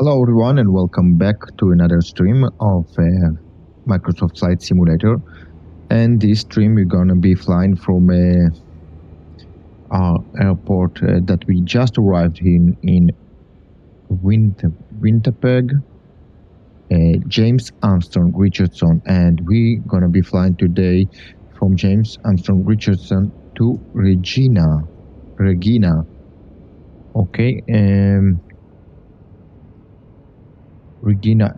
Hello everyone and welcome back to another stream of Microsoft Flight Simulator. And this stream we're gonna be flying from our airport that we just arrived in Winnipeg, James Armstrong Richardson, and we're gonna be flying today from James Armstrong Richardson to Regina. Okay. Regina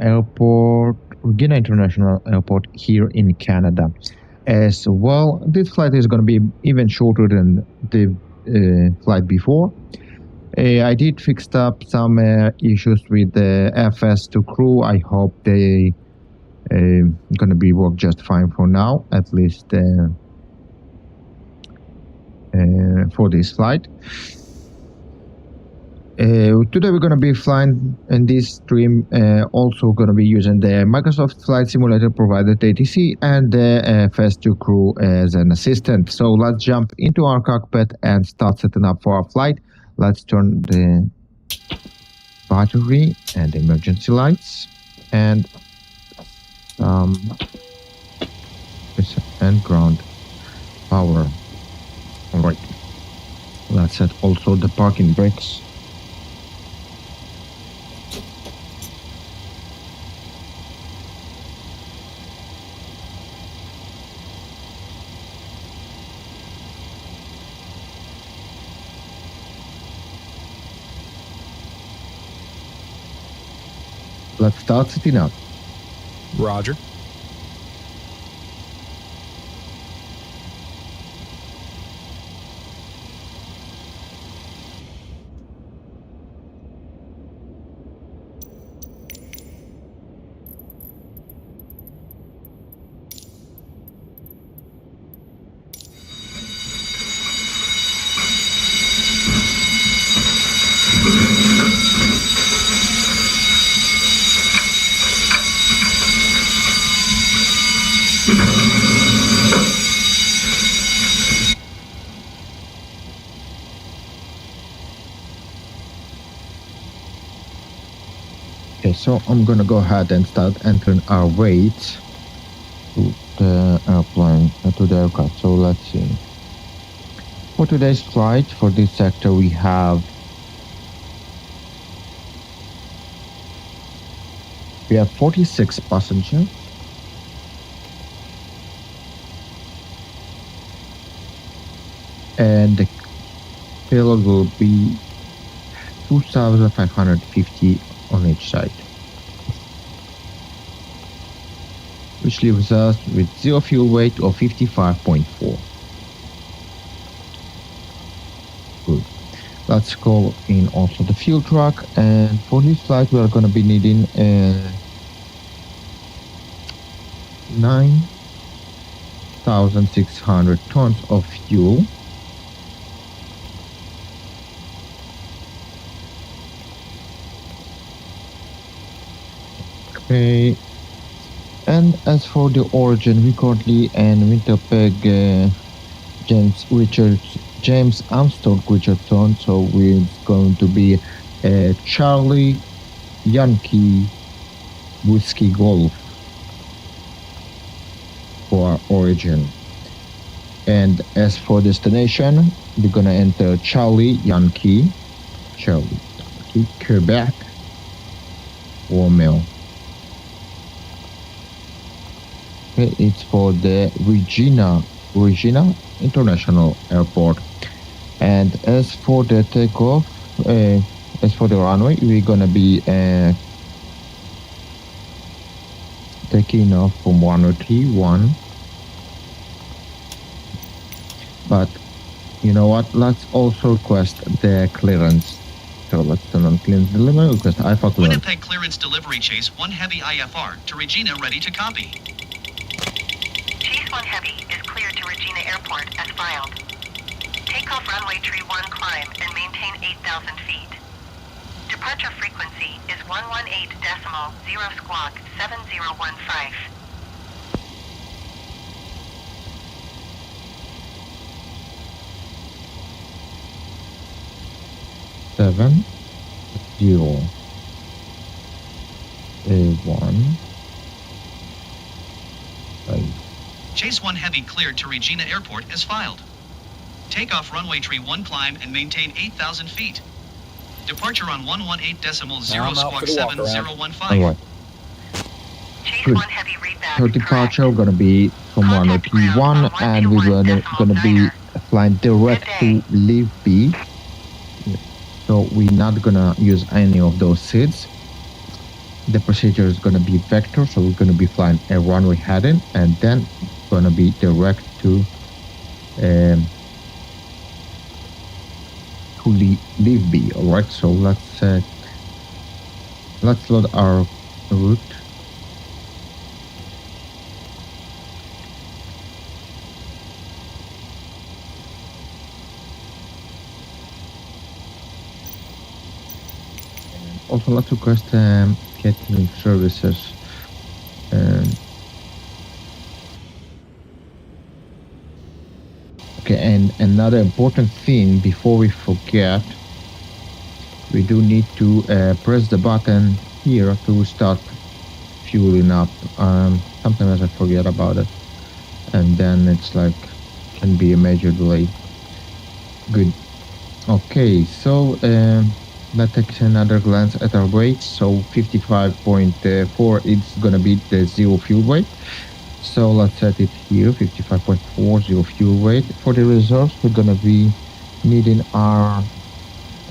International Airport here in Canada. As well, this flight is going to be even shorter than the flight before. I did fix up some issues with the FS2 crew. I hope they going to be work just fine for now, at least for this flight. Today we're going to be flying in this stream, also going to be using the Microsoft Flight Simulator provided ATC and the FS2 crew as an assistant. So let's jump into our cockpit and start setting up for our flight. Let's turn the battery and emergency lights and ground power. All right. Let's set also the parking brakes. Let's start setting up. Roger. Okay, so I'm gonna go ahead and start entering our weight to the airplane, to the aircraft. So let's see. For today's flight, for this sector, we have 46 passengers. And the payload will be 2,550 on each side, which leaves us with zero fuel weight of 55.4. Good. Let's call in also the fuel truck, and for this flight we are going to be needing 9,600 tons of fuel. Okay. And as for the origin, we currently in Winnipeg, James Armstrong Richardson, so we're going to be Charlie Yankee Whiskey Golf for our origin. And as for destination, we're gonna enter Charlie Yankee Quebec Romeo. Okay, it's for the Regina International Airport. And as for the takeoff, as for the runway, we're gonna be taking off from 103.1. But you know what? Let's also request the clearance. So let's turn on clearance delivery. Request IFR clearance. Winnipeg clearance delivery chase 1 heavy IFR to Regina, ready to copy. Chase 1 Heavy is cleared to Regina Airport as filed. Takeoff runway tree 1 climb and maintain 8,000 feet. Departure frequency is 118.0 squawk 7015. Seven, 0. 1. Chase 1 Heavy cleared to Regina Airport as filed. Takeoff runway tree 1 climb and maintain 8,000 feet. Departure on 118.0 squawk 7015. Alright. Chase Good. 1 Heavy readback. So departure gonna be from runway P1 and we're gonna be flying direct to Live B. So we're not gonna use any of those seats. The procedure is gonna be vector, so we're gonna be flying a runway heading and then gonna be direct to Live B. Alright, so let's load our route. Also, let's request catering services. Okay, and another important thing before we forget, we do need to press the button here to start fueling up. Sometimes I forget about it, and then it's like can be a major delay. Good. Okay, so let's take another glance at our weight. So 55.4 is gonna be the zero fuel weight. So let's set it here, 55.4 zero fuel weight. For the reserves, we're gonna be needing our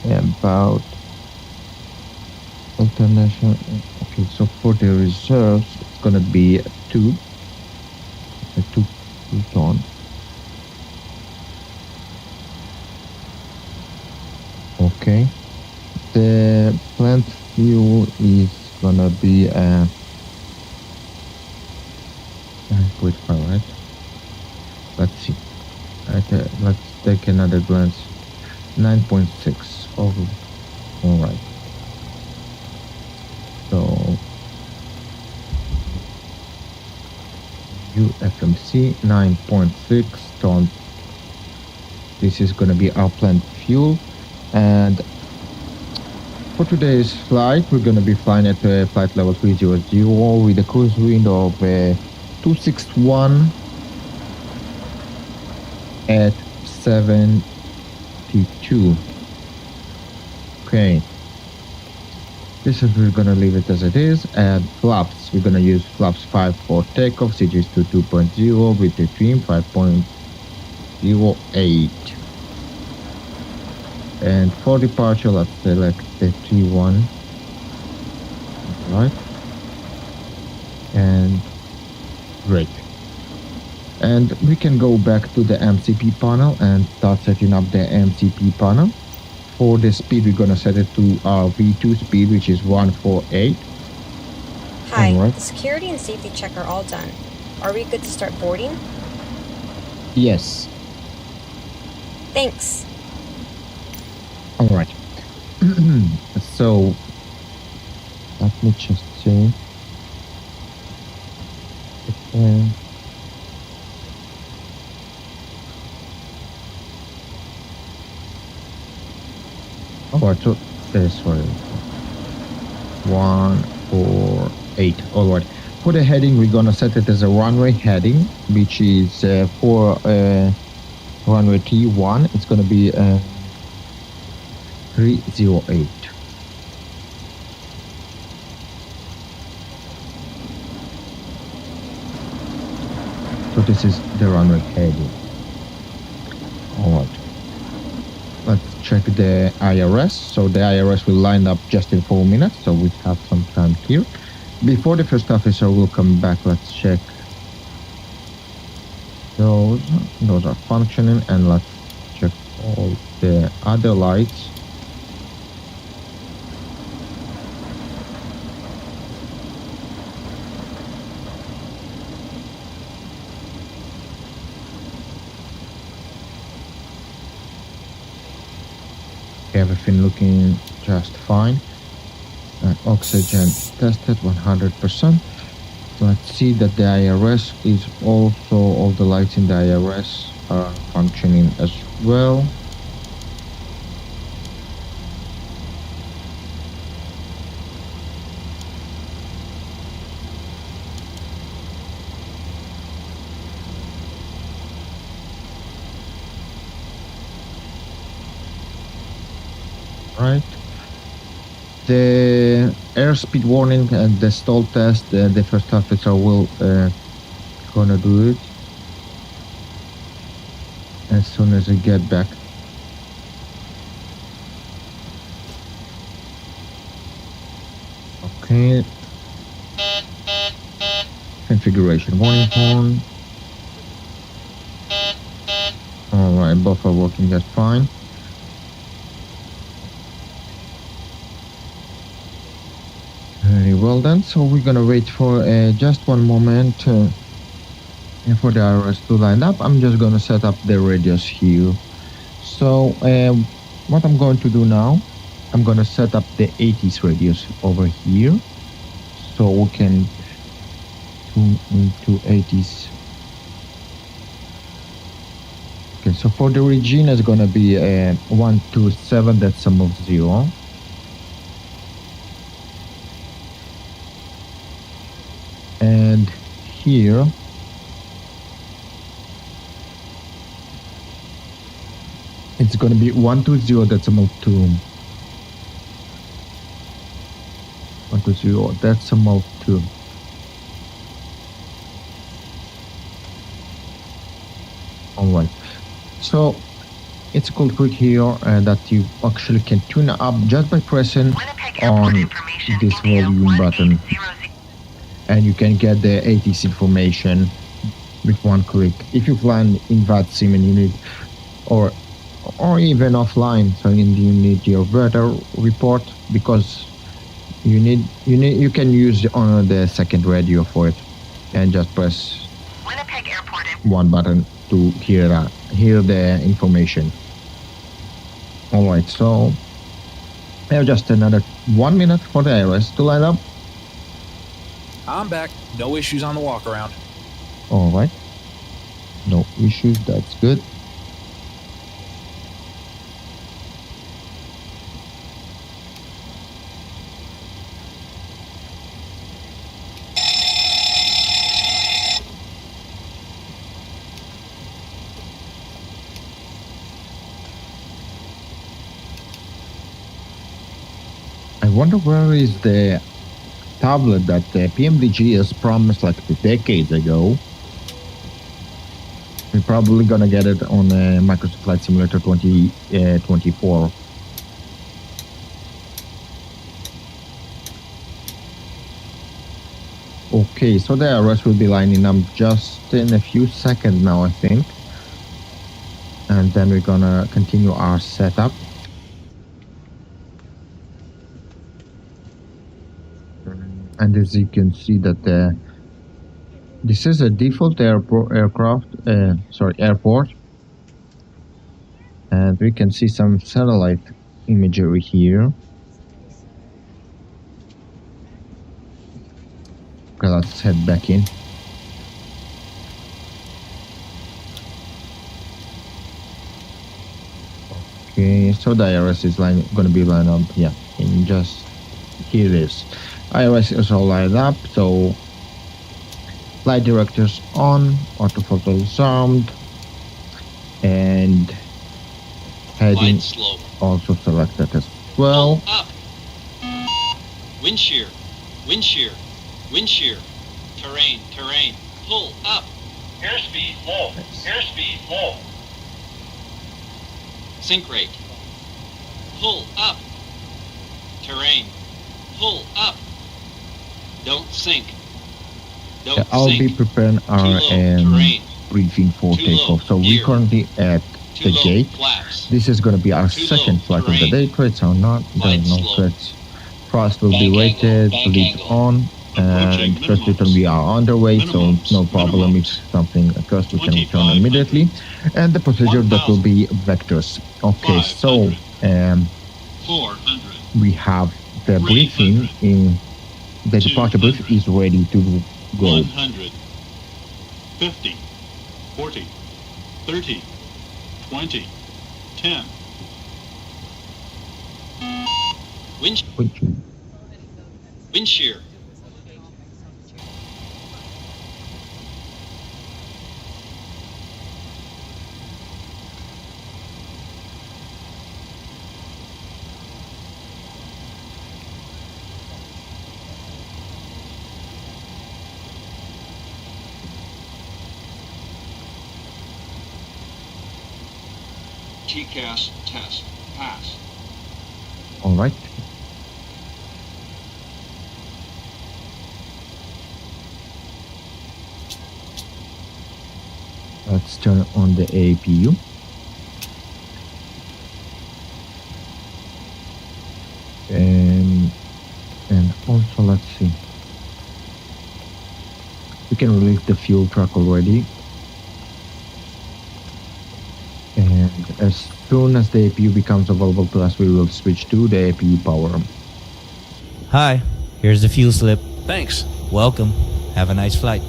about international. Okay, so for the reserves, it's gonna be a 2 ton. Okay. The plant fuel is gonna be wait for right. Let's see. Let's take another glance. 9.6. Oh, all right. So UFMC 9.6 ton. This is gonna be our plant fuel, and for today's flight, we're going to be flying at flight level 300 with a cruise wind of 261 at 72. Okay. This is, we're going to leave it as it is. And flaps, we're going to use flaps 5 for takeoff, CGs to 2.0 with the trim 5.08. And for departure, let's select the T1, right? And great. And we can go back to the MCP panel and start setting up the MCP panel. For the speed, we're gonna set it to our V2 speed, which is 148. Hi, right. The security and safety check are all done. Are we good to start boarding? Yes. Thanks. All right. So let me just see. Oh, so sorry. 148. All right. For the heading, we're gonna set it as a runway heading, which is for runway T1. It's gonna be 308. So this is the runway heading. Alright. Let's check the IRS. So the IRS will line up just in 4 minutes, so we have some time here. Before the first officer will come back, let's check those. Those are functioning, and let's check all the other lights. Everything looking just fine. Oxygen tested 100%. Let's see that the IRS is also, all the lights in the IRS are functioning as well. Right. The airspeed warning and the stall test, the first officer will gonna do it as soon as I get back. Okay. Configuration warning horn. Alright, both are working just fine. Very well then, so we're gonna wait for just one moment for the IRS to line up. I'm just gonna set up the radios here. So what I'm going to do now, I'm gonna set up the 80s radios over here, so we can tune into 80s. Okay, so for the Regina it's gonna be 127.0. And here it's going to be 120.2. 120.2. Alright, so it's a cool trick here that you actually can tune up just by pressing on this volume button, and you can get the 80s information with one click. If you fly in VATSIM and you need, or even offline, so you need your weather report, because you can use on the second radio for it, and just press Winnipeg Airport. one button to hear the information. All right, so I have just another 1 minute for the IRS to line up. I'm back. No issues on the walk around. All right, no issues. That's good. I wonder where is the tablet that Pmdg has promised like decades ago. We're probably gonna get it on Microsoft Flight Simulator 2024. Okay, so the IRS will be lining up just in a few seconds now, I think. And then we're gonna continue our setup. And as you can see that this is a default airport, and we can see some satellite imagery here. Okay, let's head back in. Okay, so the IRS is gonna be lined up, yeah, in just here it is. IRS is all lined up, so flight directors on, autopilot is armed, and heading also selected as well. Up. Wind shear, wind shear, wind shear, terrain, terrain, pull up. Airspeed low, airspeed low. Sink rate, pull up. Terrain, pull up. Don't sink. Don't I'll sink. be preparing our briefing for takeoff. So we're currently at the gate. Flaps. This is going to be our second flight of the day. Threats are not, there are no threats. Thrust will be rated, lead on, and first return we are underway, so no problem. If something occurs, we can return immediately. And the procedure that will be vectors. Okay, so we have the briefing in the departure brief is ready to go. 100, 50, 40, 30, 20, 10. Wind shear. TCAS test. Pass. All right. Let's turn on the APU. And also, let's see. We can release the fuel truck already. And as soon as the APU becomes available to us, we will switch to the APU power. Hi, here's the fuel slip. Thanks. Welcome. Have a nice flight.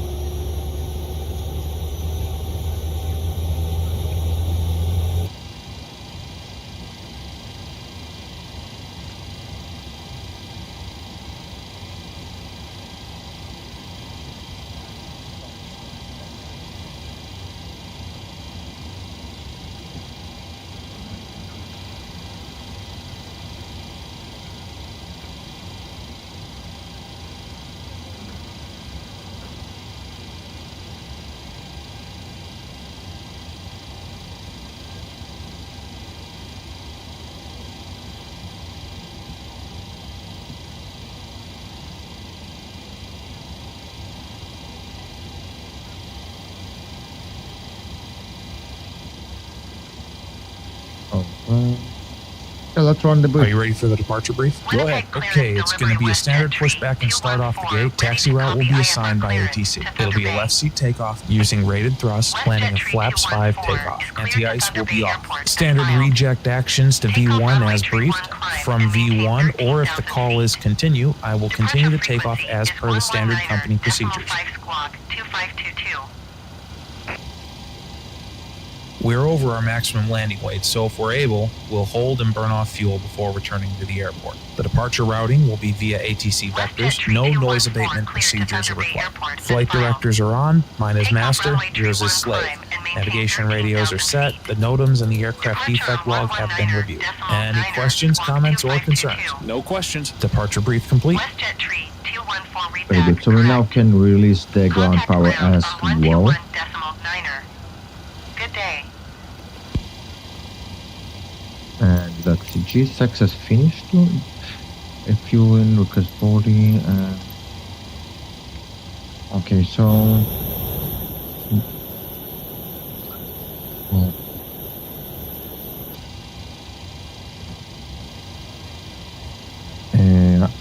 Let's run the Are brief. you ready for the departure brief? Go ahead. Okay, it's going to be a standard pushback and start off the gate. Taxi route will be assigned by ATC. It'll be a left seat takeoff using rated thrust, planning a flaps 5 takeoff. Anti-ice will be off. Standard reject actions to V1 as briefed. From V1, or if the call is continue, I will continue to take off as per the standard company procedures. We're over our maximum landing weight, so if we're able, we'll hold and burn off fuel before returning to the airport. The departure routing will be via ATC vectors. No noise abatement procedures are required. Flight directors are on. Mine is master, yours is slave. Navigation radios are set. The NOTAMs and the aircraft defect log have been reviewed. Any questions, comments, or concerns? No questions. Departure brief complete. Very good. So we now can release the ground power as well. Good day. And let's see, G6 has finished. Fueling, request boarding. Okay, so well,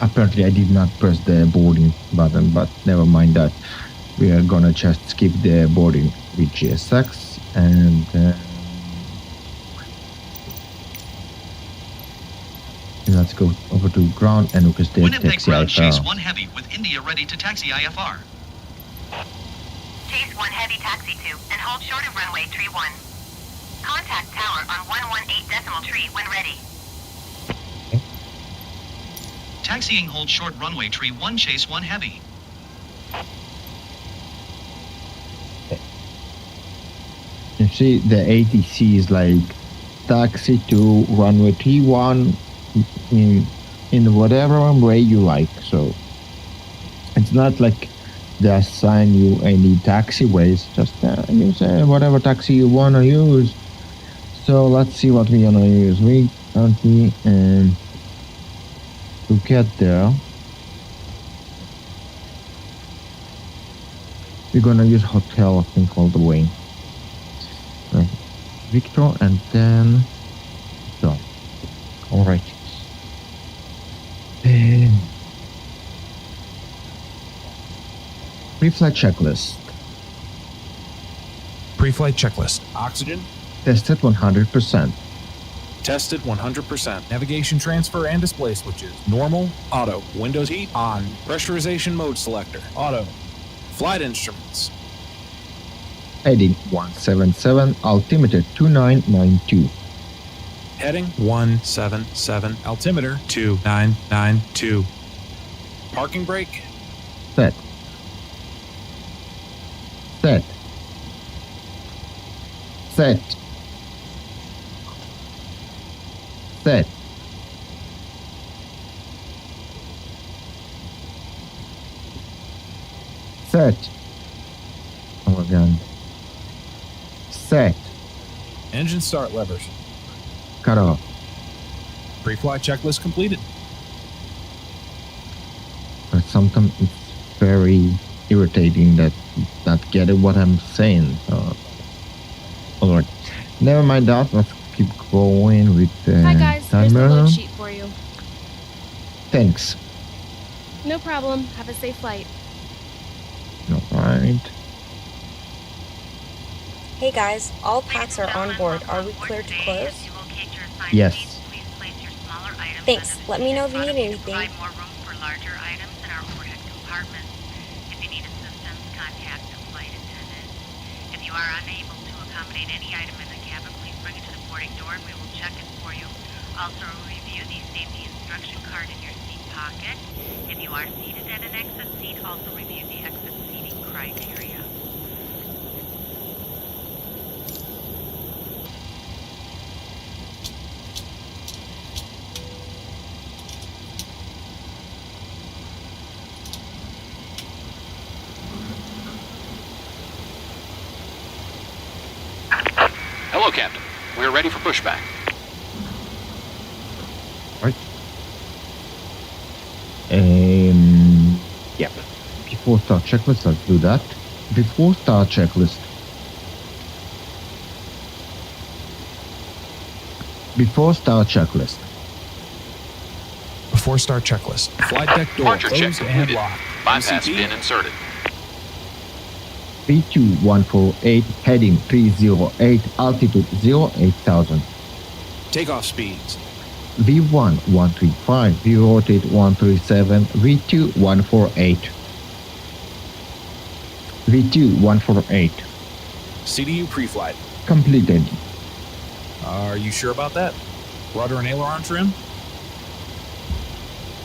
apparently I did not press the boarding button, but never mind that. We are gonna just skip the boarding with GSX and let's go over to ground and we can stay Winnipeg taxi ground Chase IFR. 1 Heavy with India ready to taxi IFR. Chase 1 Heavy taxi to and hold short of runway tree 1. Contact tower on 118 decimal tree when ready. Taxiing hold short runway tree 1 Chase 1 Heavy. You see the ATC is like taxi to runway T1 in whatever way you like. So it's not like they assign you any taxiways, just use whatever taxi you want to use. So let's see what we're gonna use. We currently to get there we're gonna use hotel, I think, all the way. Victor and then so all right. Pre-flight checklist. Pre-flight checklist. Oxygen. Tested 100%. Tested 100%. Navigation transfer and display switches. Normal. Auto. Windows heat. On. Pressurization mode selector. Auto. Flight instruments. Heading 177, altimeter 2992. Heading 177. Altimeter 2992. Parking brake. Set. Set. Set. Set. Set. Oh my god. Set. Engine start levers. cut off. Pre-flight checklist completed. But sometimes it's very irritating that not getting what I'm saying. So, all right, never mind that. Let's keep going with the Hi guys, here's the timer. load sheet for you. Thanks. No problem. Have a safe flight. All right. Hey guys, all packs are on board. Are we clear to close? Yes. Thanks. Let me know if you need anything. More room for larger items in our overhead compartments. If you need assistance, contact the flight attendant. If you are unable to accommodate any item in the cabin, please bring it to the boarding door and we will check it for you. Also, review the safety instruction card in your seat pocket. If you are seated at an exit seat, also review the exit seating criteria. Hello, Captain. We are ready for pushback. Right. Yeah. Before start checklist, let's do that. Before start checklist. Before start checklist. Before start checklist. Flight deck door Departure check closed and completed. locked. Bypass MCP, pin inserted. B2148, heading 308, altitude 08,000. takeoff speeds. V1 135, V rotate 137, V2 148. V2 148, CDU pre-flight. completed. Are you sure about that? Rudder and aileron trim?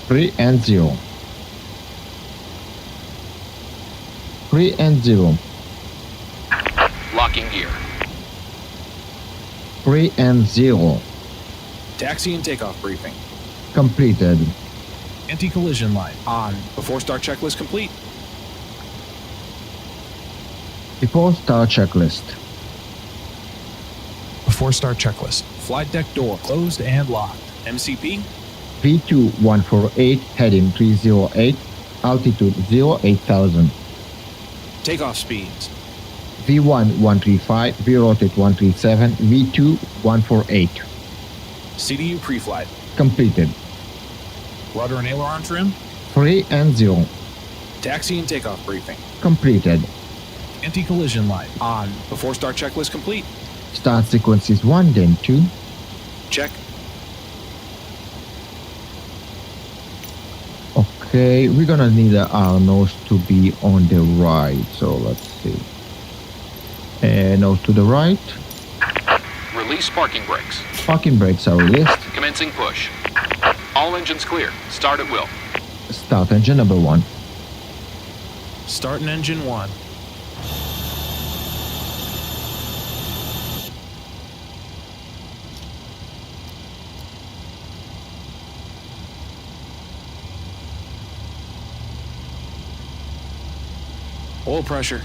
3 and 0. 3 and 0. Locking gear. 3 and 0. Taxi and takeoff briefing. Completed. Anti-collision light on. Before start checklist complete. Before start checklist. Before start checklist. Flight deck door closed and locked. MCP, V2 148, heading 308, altitude 08,000. takeoff speeds. V1 135, V rotate 137, V2 148. CDU pre-flight. Completed. Rudder and aileron trim. 3 and 0. Taxi and takeoff briefing. Completed. Anti-collision light on. Before start checklist complete. Start sequences 1, then 2. Check. Okay, we're gonna need our nose to be on the right. So let's see. Nose to the right. Release parking brakes. Parking brakes are released. Commencing push. All engines clear. Start at will. Start engine number 1. Starting engine 1. Oil pressure.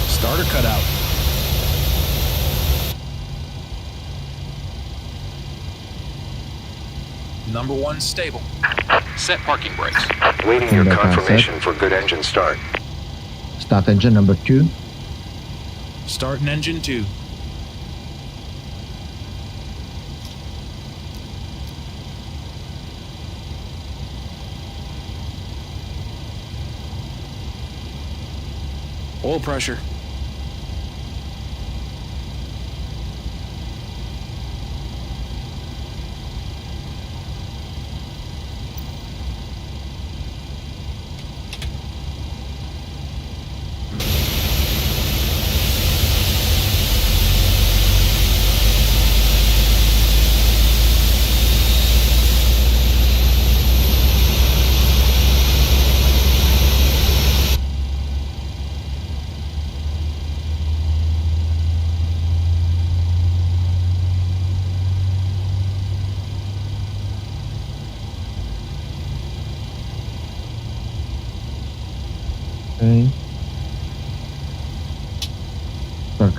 Starter cutout. Number 1 stable. Set parking brakes. Waiting your Back on confirmation for good engine start. Start engine number 2. Starting engine 2. Oil pressure.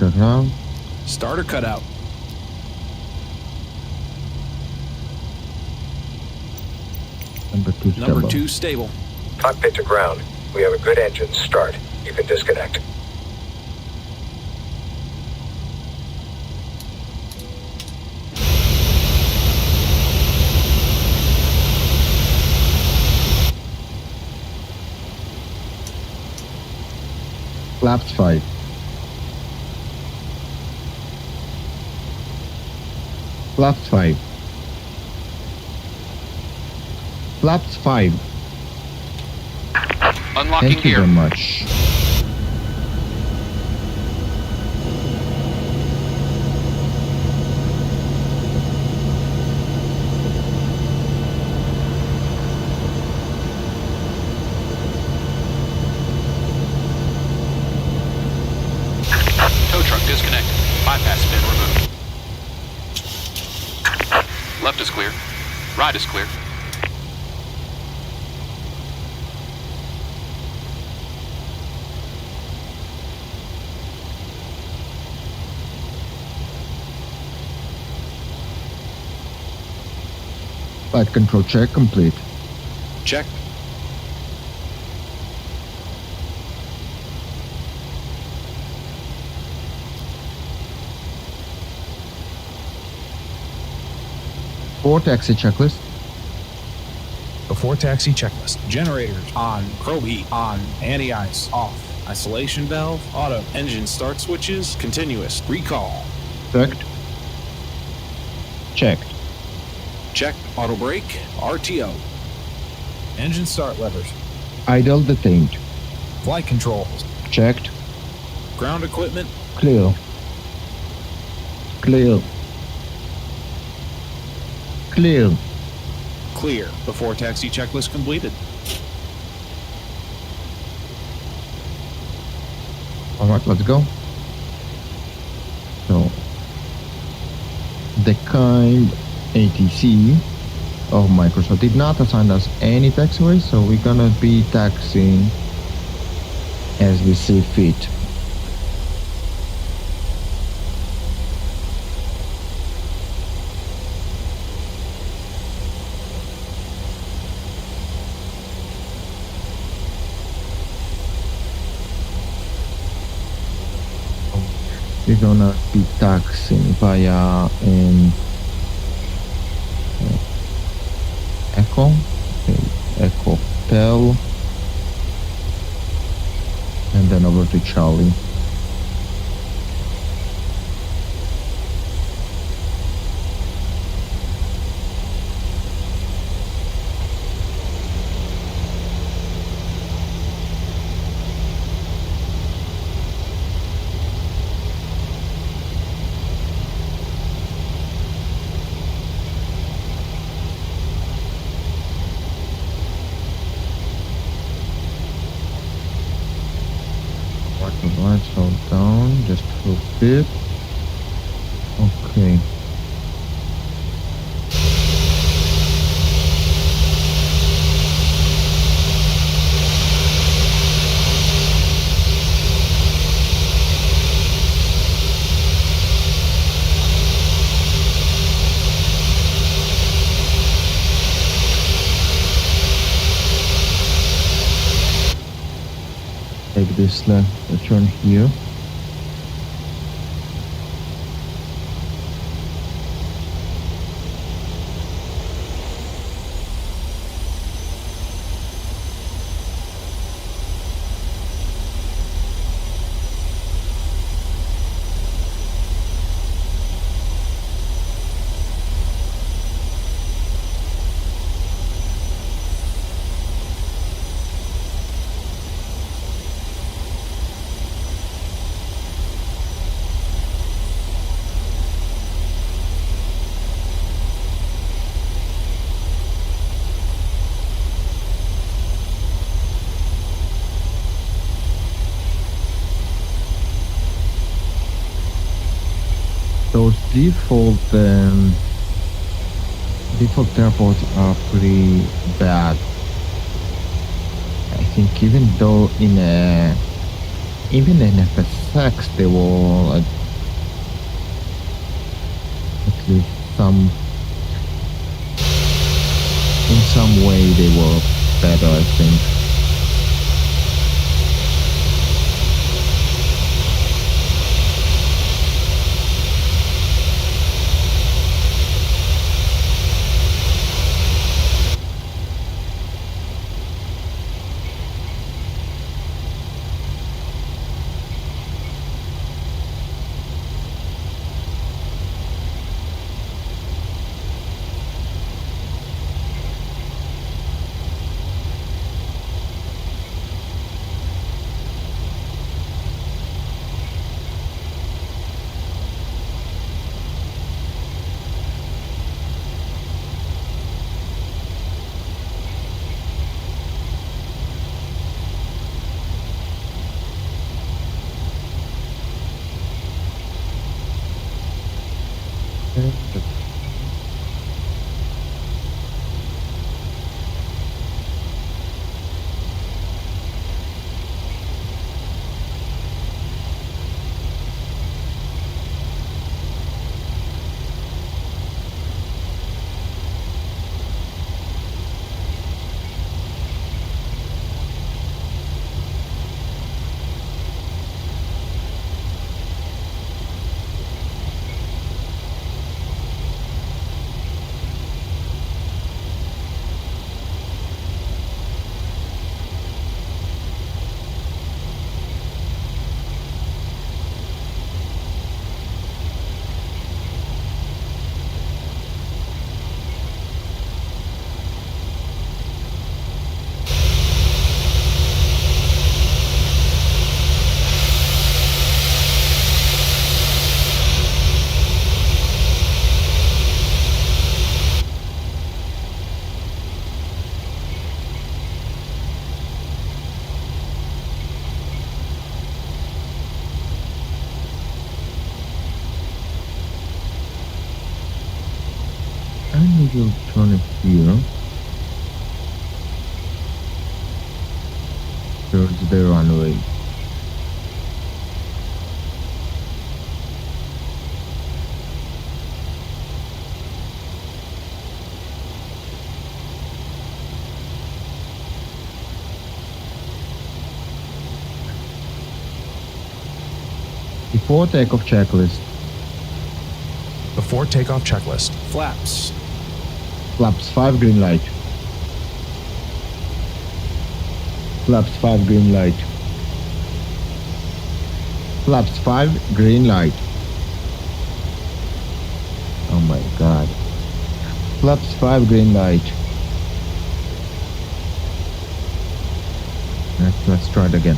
Starter ground. Starter cutout. Number 2 stable. Number 2 stable. Cockpit to ground. We have a good engine. Start. You can disconnect. Flaps 5. Flaps 5. Flaps 5. Unlocking Thank you gear. very much. Tow truck disconnected. Bypass bin removed. Left is clear. Right is clear. Flight control check complete. Check. Before taxi checklist. Before taxi checklist. Generators on. Probe heat on. Anti-ice off. Isolation valve auto. Engine start switches continuous. Recall. Checked. Checked. Check. Auto brake. RTO. Engine start levers. Idle detained. Flight controls. Checked. Ground equipment. Clear. Clear. Clear. Clear. Before taxi checklist completed. Alright, let's go. So, the kind ATC of Microsoft did not assign us any taxiways, so we're gonna be taxiing as we see fit. We're gonna be taxiing via an Echo, okay, Echo Pel, and then over to Charlie. Right, so down just a bit. Okay. Take this left turn here. Those default airports are pretty bad. I think even though in FSX they were in some way they were better, I think. And we will turn it here towards the runway. Before takeoff checklist. Before takeoff checklist. Flaps. Flaps 5 green light. Flaps 5 green light. Flaps 5 green light. Oh my god. Flaps 5 green light. Let's try it again.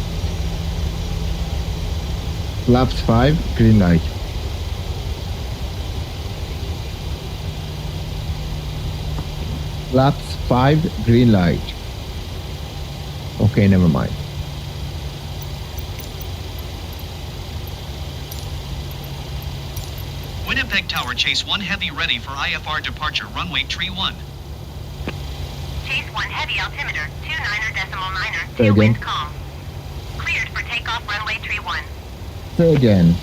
Flaps 5 green light. Flaps 5 green light. Okay, never mind. Winnipeg Tower, Chase 1 Heavy ready for IFR departure, runway tree 1. Chase 1 Heavy altimeter, 29.9, Say 2 again. wind calm. Cleared for takeoff, runway tree 1. Say again.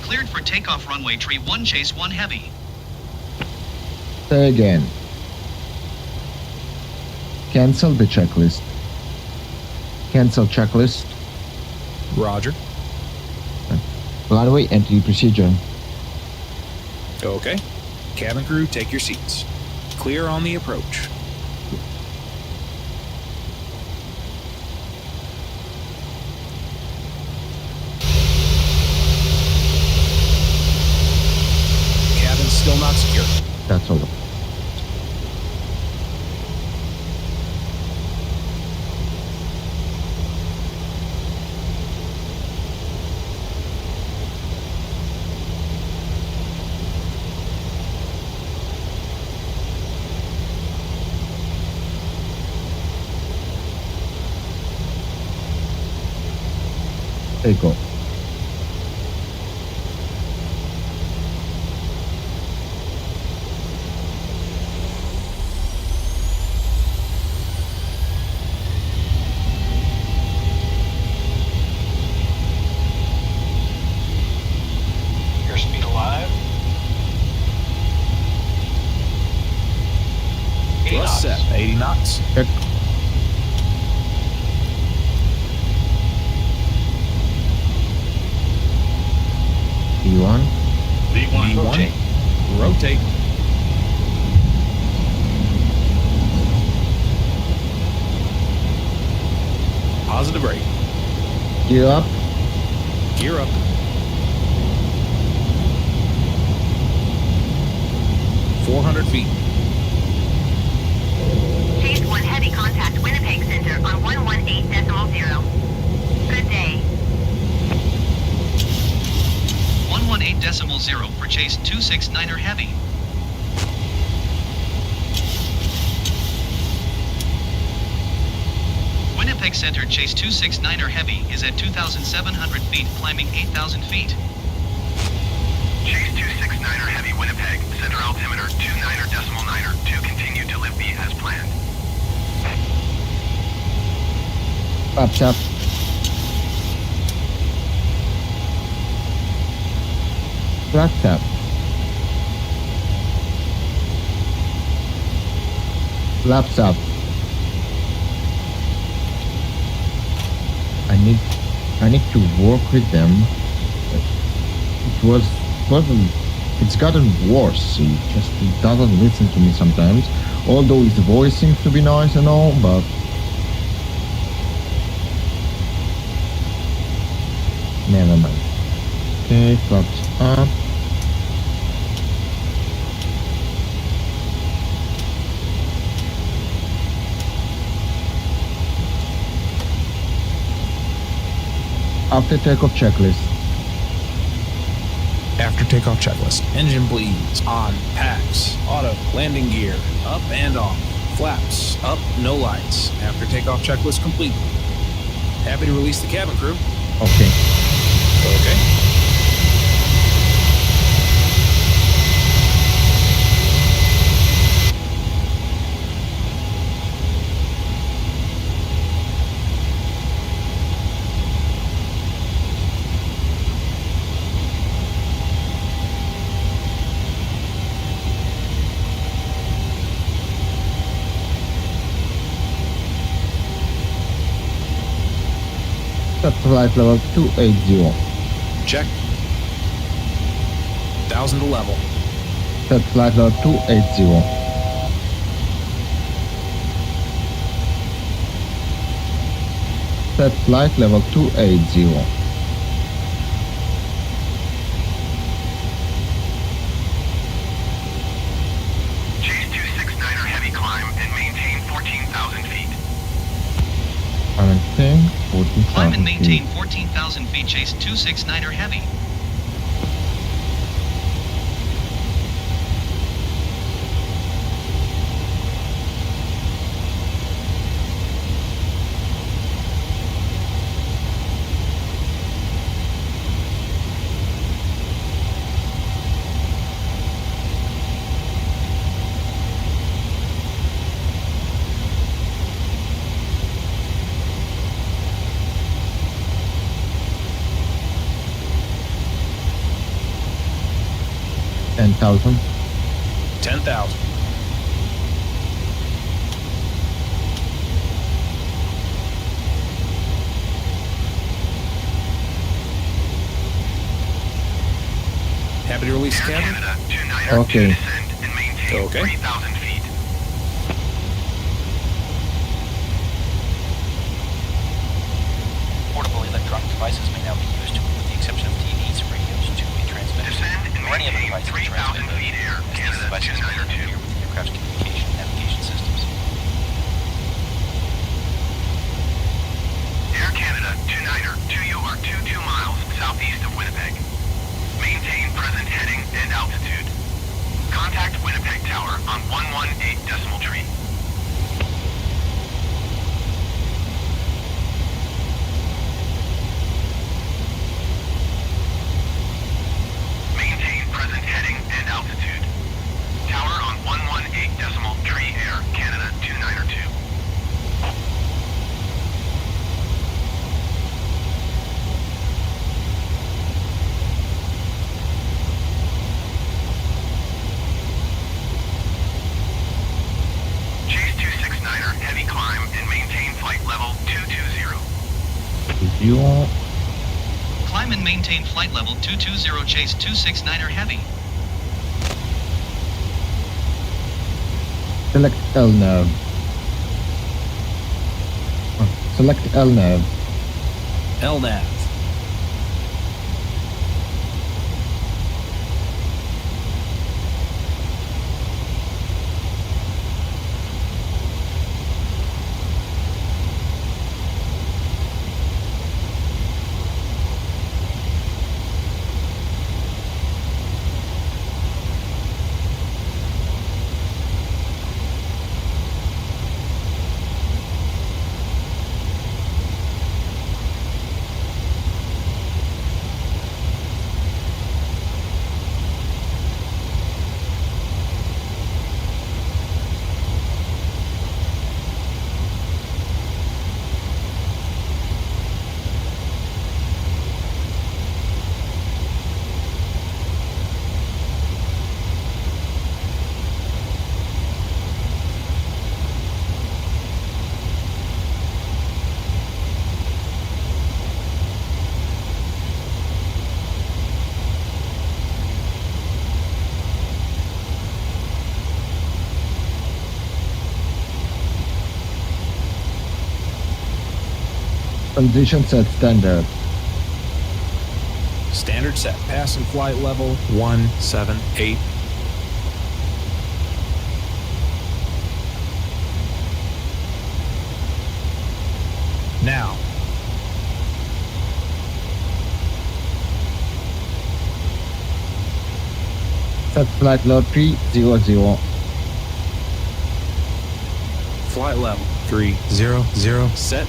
Cleared for takeoff, runway tree 1, Chase 1 Heavy. Say again. Cancel the checklist. Cancel checklist. Roger. Runway entry procedure. Okay. Cabin crew, take your seats. Clear on the approach. Cabin still not secure. That's all. Take off. Airspeed alive. knots. Check. V1. V1, rotate. Rotate. Positive rate. Gear up. Gear up. 400 feet. Chase 1 Heavy, contact Winnipeg Center on 118.0. Good day. 118.0 for Chase 269er Heavy. Winnipeg Center Chase 269er Heavy is at 2,700 feet, climbing 8,000 feet. Chase 269er Heavy, Winnipeg. Center altimeter 29er.9er. 2 continue to lift me as planned. Flaps up. Flaps up. Flaps up. I need to work with them. It's gotten worse. It doesn't listen to me sometimes. Although its voice seems to be nice and all, but never mind. Okay, flaps up. After takeoff checklist. After takeoff checklist. Engine bleeds. On. Packs. Auto. Landing gear. Up and off. Flaps. Up. No lights. After takeoff checklist complete. Happy to release the cabin crew. Okay. Okay. Set flight level 280. Check. 1,000 to level. Set flight level 280. Set flight level 280. Chase 269er Heavy, climb and maintain 14,000 feet. Maintain 14,000 Climb and maintain feet. 14,000 feet, Chase 269er Heavy. Ten thousand. 10,000. Happy to release the Air cabin? Canada 29er Okay. to descend and maintain Okay. 3,000 feet. Portable electronic devices may now be used, with the exception of TVs, radios, two-way transmitters, Descend and or any other maintain device that 3,000 transmit feet air. as these Canada devices may 29er interfere with the aircraft's communication and navigation systems. Air Canada 29er to you are 22 miles southeast of Winnipeg. Maintain present heading and altitude. Contact Winnipeg Tower on 118.3. Maintain present heading and altitude. Tower maintain flight level 220 chase 269er heavy. Select LNAV. Select LNAV. LNAV. Condition set standard. Standard set. Passing flight level 178. Now. Set flight level 300. Flight level 300 set.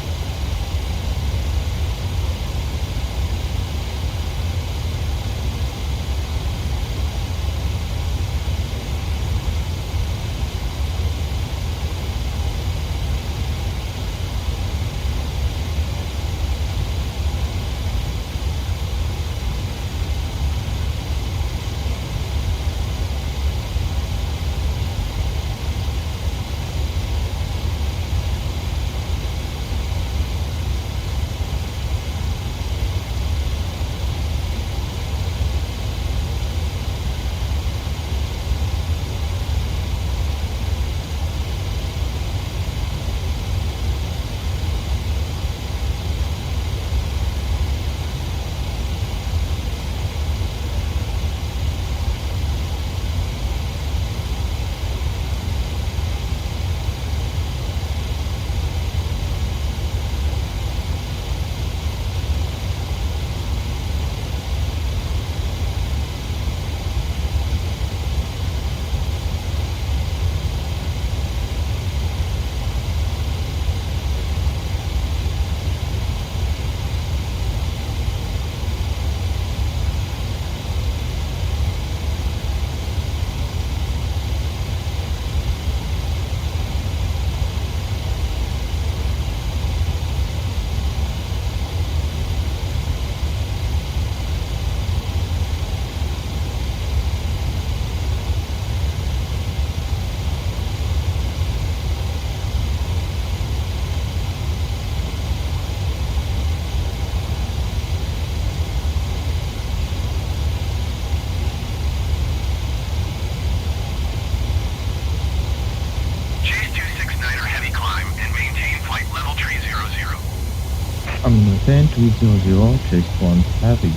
Maintain 300, chase 1 heavy.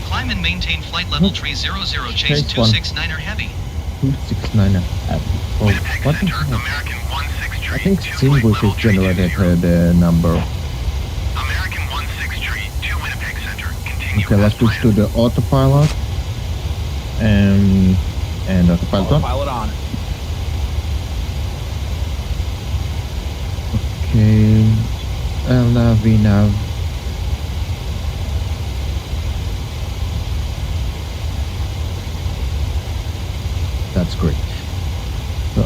Climb and maintain flight level 300, chase 269er heavy. 269er heavy. Oh, what the hell? I think Cywg is generated the number. American 16 Tree to Winnipeg Center. Continue. Okay, let's switch to the autopilot. And autopilot on. Autopilot on. Okay. VNAV. That's great. So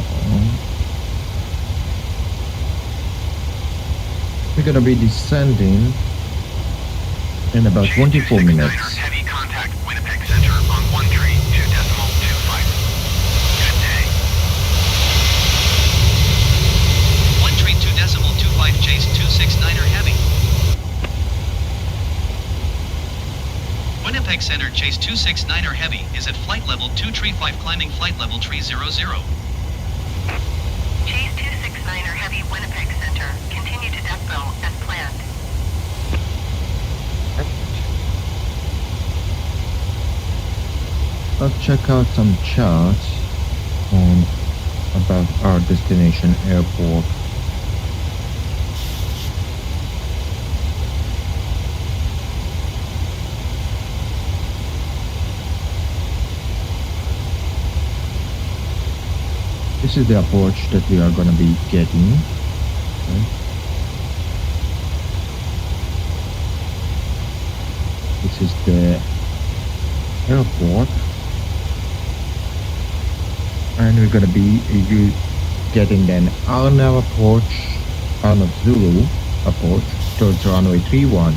we're gonna be descending in about 24 minutes. Heavy contact Winnipeg Center on 13.2.25. Good day. 13.2.25 chase 269er heavy. Winnipeg Center Chase 269er Heavy is at flight level 235 climbing flight level 300. Chase 269er Heavy Winnipeg Center. Continue to deck bow as planned. Let's check out some charts on about our destination airport. This is the approach that we are going to be getting. Okay. This is the airport. And we're going to be getting then Arnav approach, Arnav Zulu approach towards runway 31.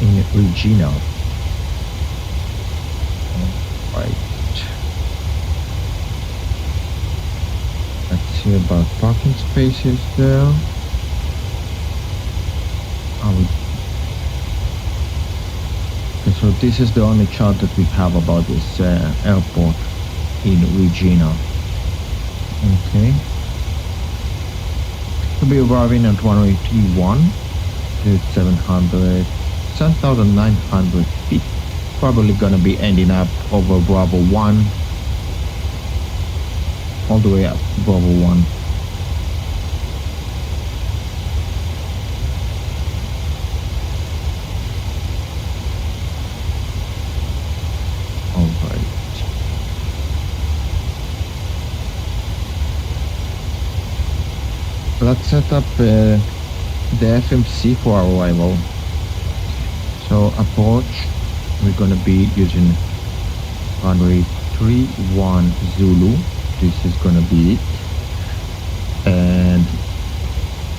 In Regina. Right. Let's see about parking spaces there. Okay, so this is the only chart that we have about this airport in Regina. Okay. We'll be arriving at runway 31 to 7,900 feet. Probably gonna be ending up over Bravo 1, all the way up to Bravo 1. Alright. Let's set up the FMC for our arrival. So approach. We're going to be using runway 31 Zulu. This is going to be it. And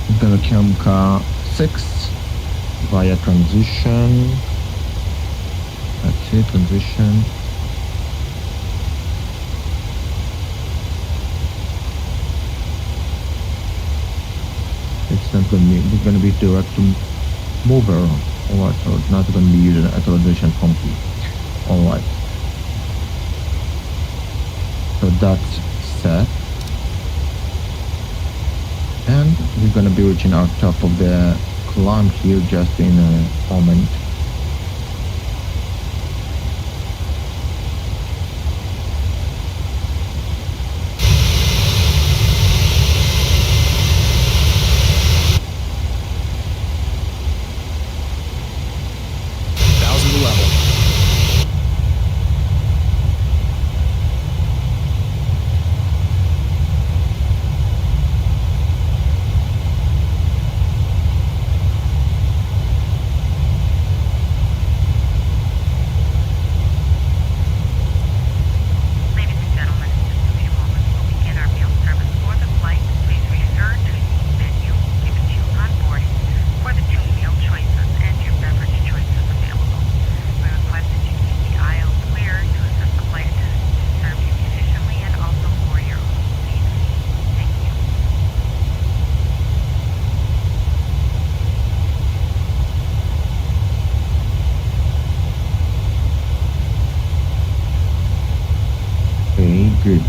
we're going to come car 6 via transition. That's it, transition. It's not going to be, we're going to be direct to mover. Alright, so it's not going to be using authorization funky. Alright. So that's set. And we're going to be reaching our top of the climb here just in a moment. Good.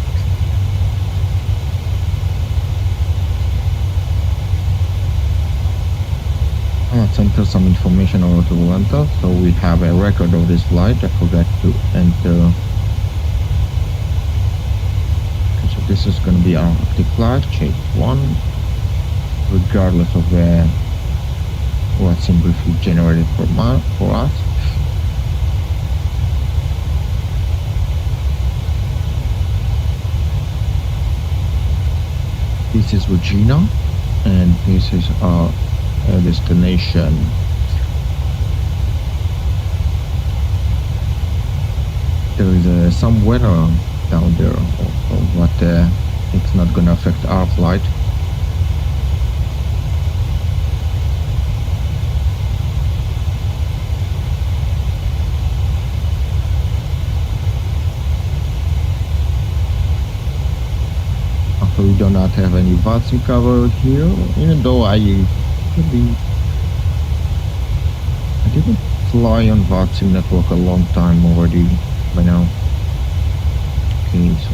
Let's enter some information over to Atlanta. So we have a record of this flight. I forgot to enter. Okay, so this is going to be our active flight, Chase 1, regardless of what's in briefly generated for us. This is Regina, and this is our destination. There is some weather down there also, but it's not going to affect our flight. We do not have any VATSIM cover here, even though I I didn't fly on VATSIM network a long time already by now. Okay, so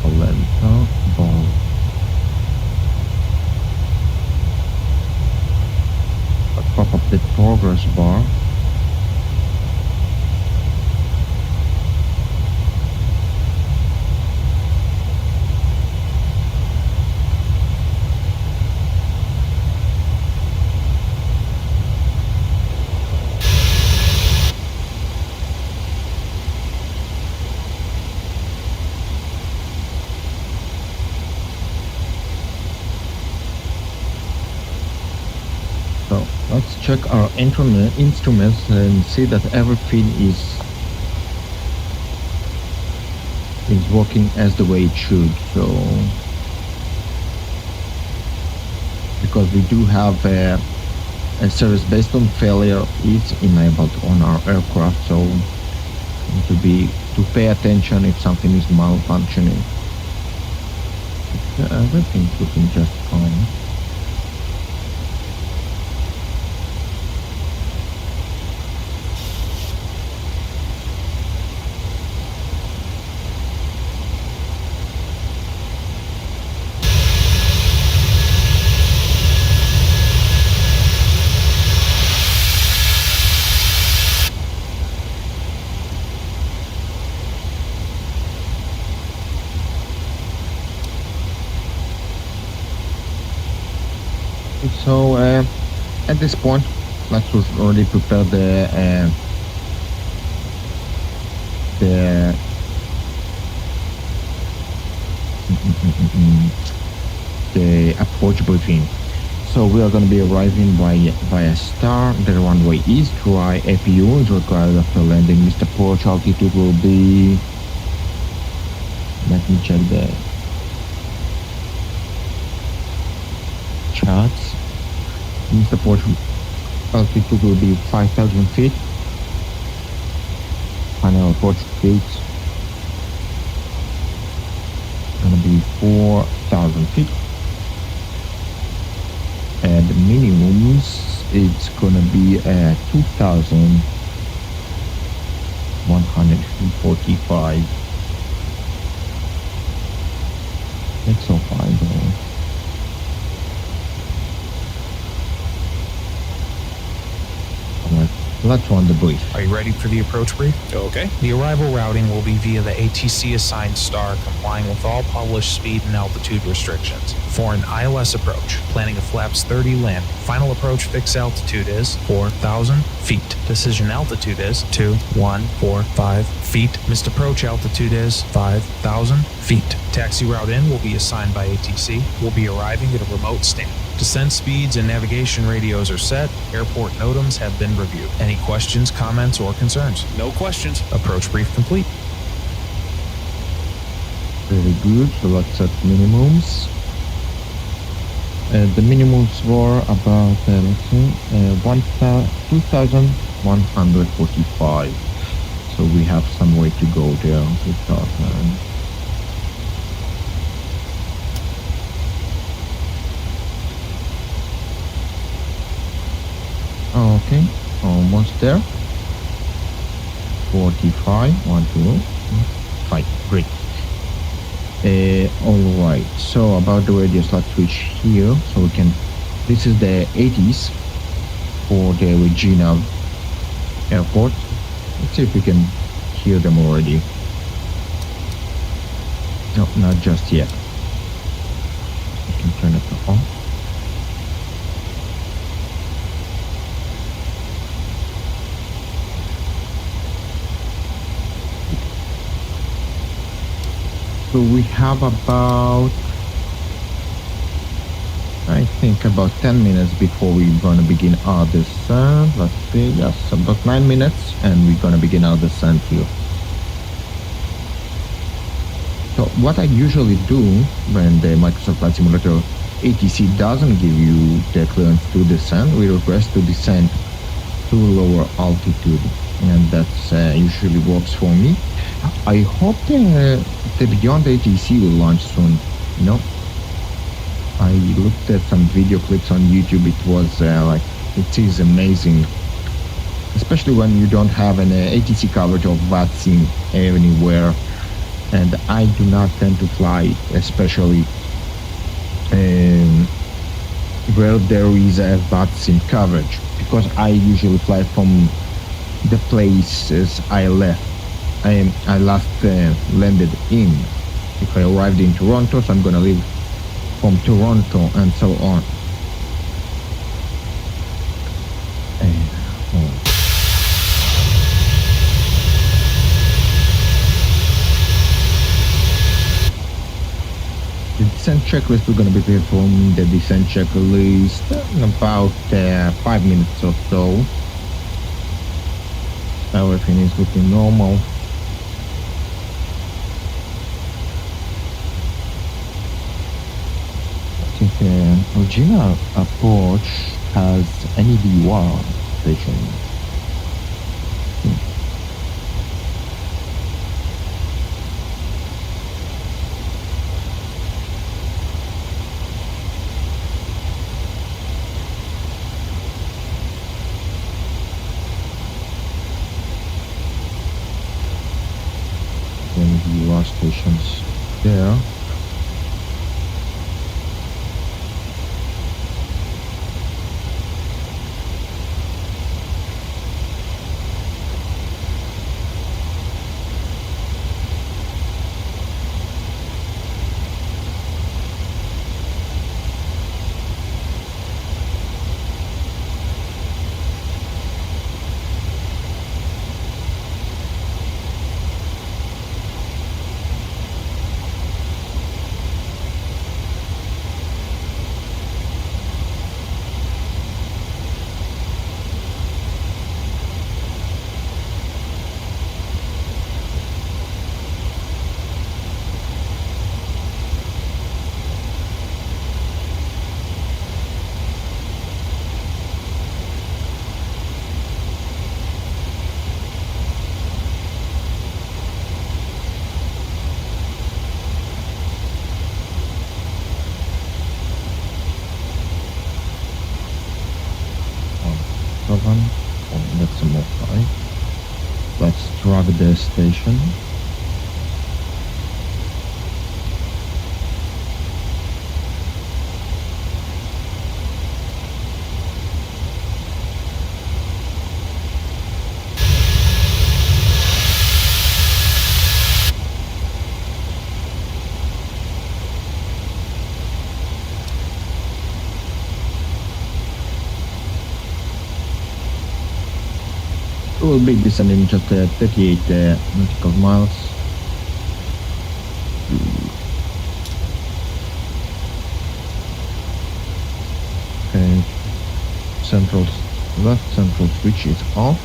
Polenta ball. Pop up the progress bar. So let's check our instruments and see that everything is working as the way it should. So because we do have a service based on failure is enabled on our aircraft, so to pay attention if something is malfunctioning. Everything's looking just fine. So at this point, let's already prepare the approach briefing. So we are going to be arriving via star. The runway is dry. APU is required after landing. Mr. Approach altitude will be. Let me check the charts. Mr. Approach altitude will be 5,000 feet. Final approach speed gonna be 4,000 feet. And the minimums, it's gonna be 2,145. That's so fine though. Let's run the brief. Are you ready for the approach brief? Okay. The arrival routing will be via the ATC assigned star, complying with all published speed and altitude restrictions. For an ILS approach, planning a flaps 30 landing. Final approach fixed altitude is 4,000 feet. Decision altitude is 2,145 feet. Missed approach altitude is 5,000 feet. Taxi route in will be assigned by ATC. We'll be arriving at a remote stand. Descent speeds and navigation radios are set. Airport NOTAMs have been reviewed. Any questions, comments, or concerns? No questions. Approach brief complete. Very good. So let's set minimums. The minimums were about 2,145. So we have some way to go there to start. Okay, almost there. 45, 1, 2, 5, great. Alright, so about the radius, let's switch here so we can. This is the 80s for the Regina Airport. Let's see if we can hear them already. No, not just yet. We can turn it on. So we have about, I think about 10 minutes before we're gonna begin our descent. Let's see, yes, about 9 minutes and we're gonna begin our descent here. So what I usually do when the Microsoft Flight Simulator ATC doesn't give you the clearance to descend, we request to descend to lower altitude, and that usually works for me. I hope the Beyond ATC will launch soon. I looked at some video clips on YouTube. It was it is amazing, especially when you don't have an ATC coverage of VATSIM anywhere. And I do not tend to fly, especially where there is a VATSIM coverage, because I usually fly from the places I left. I last landed in. If I arrived in Toronto, so I'm gonna leave from Toronto and so on. The descent checklist, we're gonna be performing the descent checklist in about 5 minutes or so. Everything is looking normal. I think Regina approach has an EVR station. EVR stations there. That's a more high. Let's drag the station. Will be descending just 38 nautical miles. Okay, left central switch is off.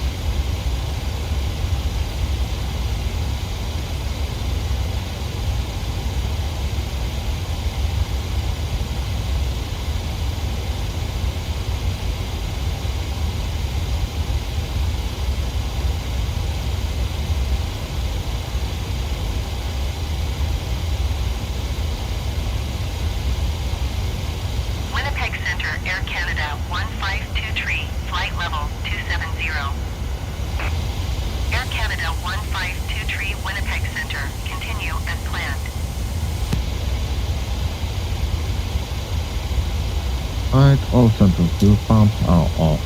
All central fuel pumps are off.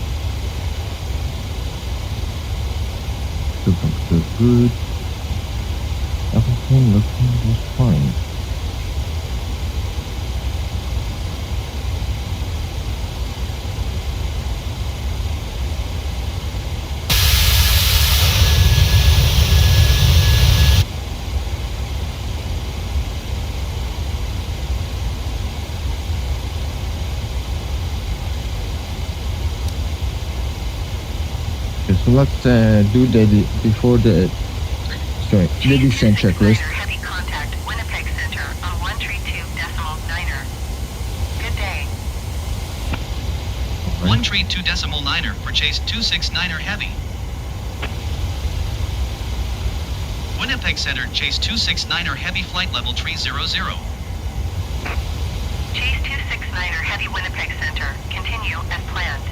Fuel pumps feel good. Everything looking just fine. So let's do the descent checklist. Heavy contact, Winnipeg Center on 132.9er. Good day. 132.9er for chase 269er heavy. Winnipeg Center, Chase 269er Heavy flight level 300. Chase 269er Heavy Winnipeg Center, continue as planned.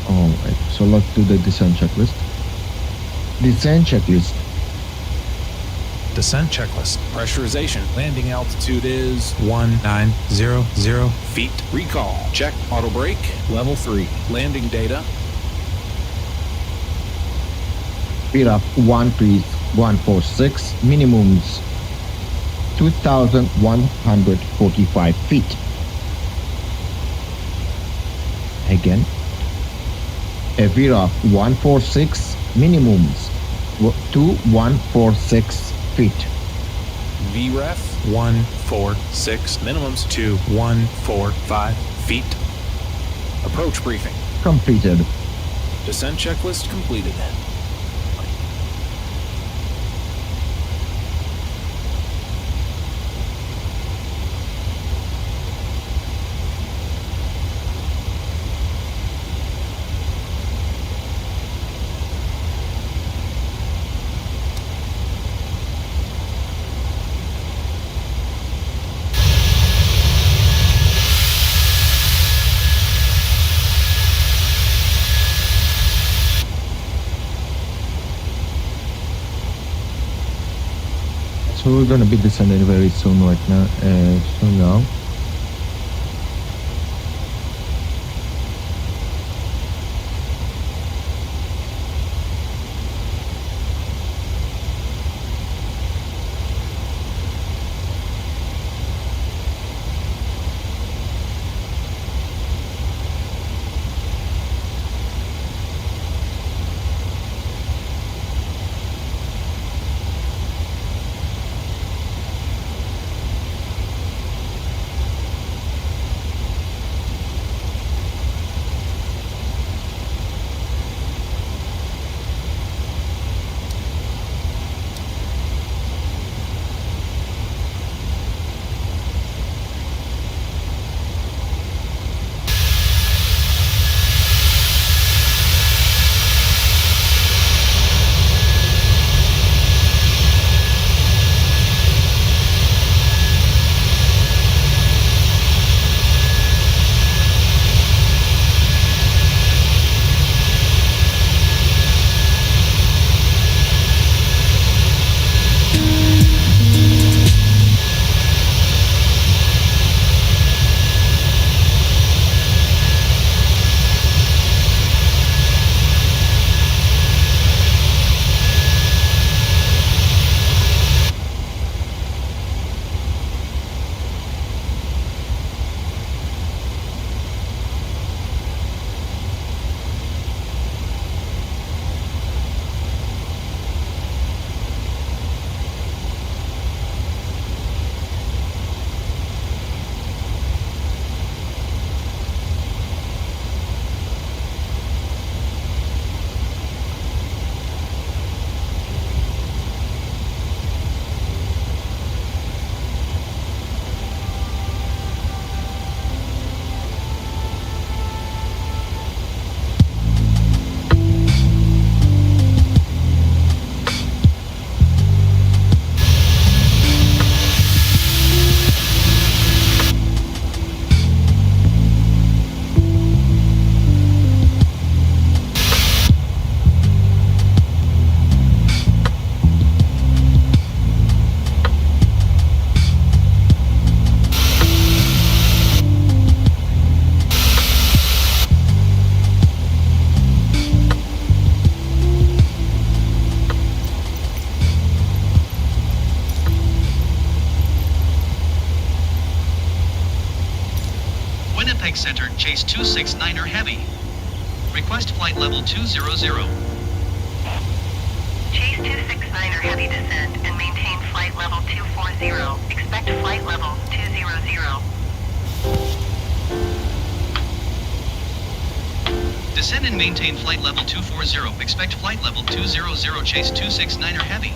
Alright, so let's do the descent checklist. Descent checklist. Descent checklist. Pressurization. Landing altitude is 1900 feet. recall. Check auto brake. Level 3. Landing data. Speed of 13146, minimums 2,145 feet. Again, a speed of 146, minimums 2146 feet. VREF 146, minimums 2145 feet. approach briefing. Completed. Descent checklist completed. So we're going to be descending very soon right now. So now. Winnipeg Center, Chase 269er Heavy. Request flight level 200. Chase 269er Heavy descend and maintain flight level 240. Expect flight level 200. Descend and maintain flight level 240. Expect flight level 200. Chase 269er Heavy.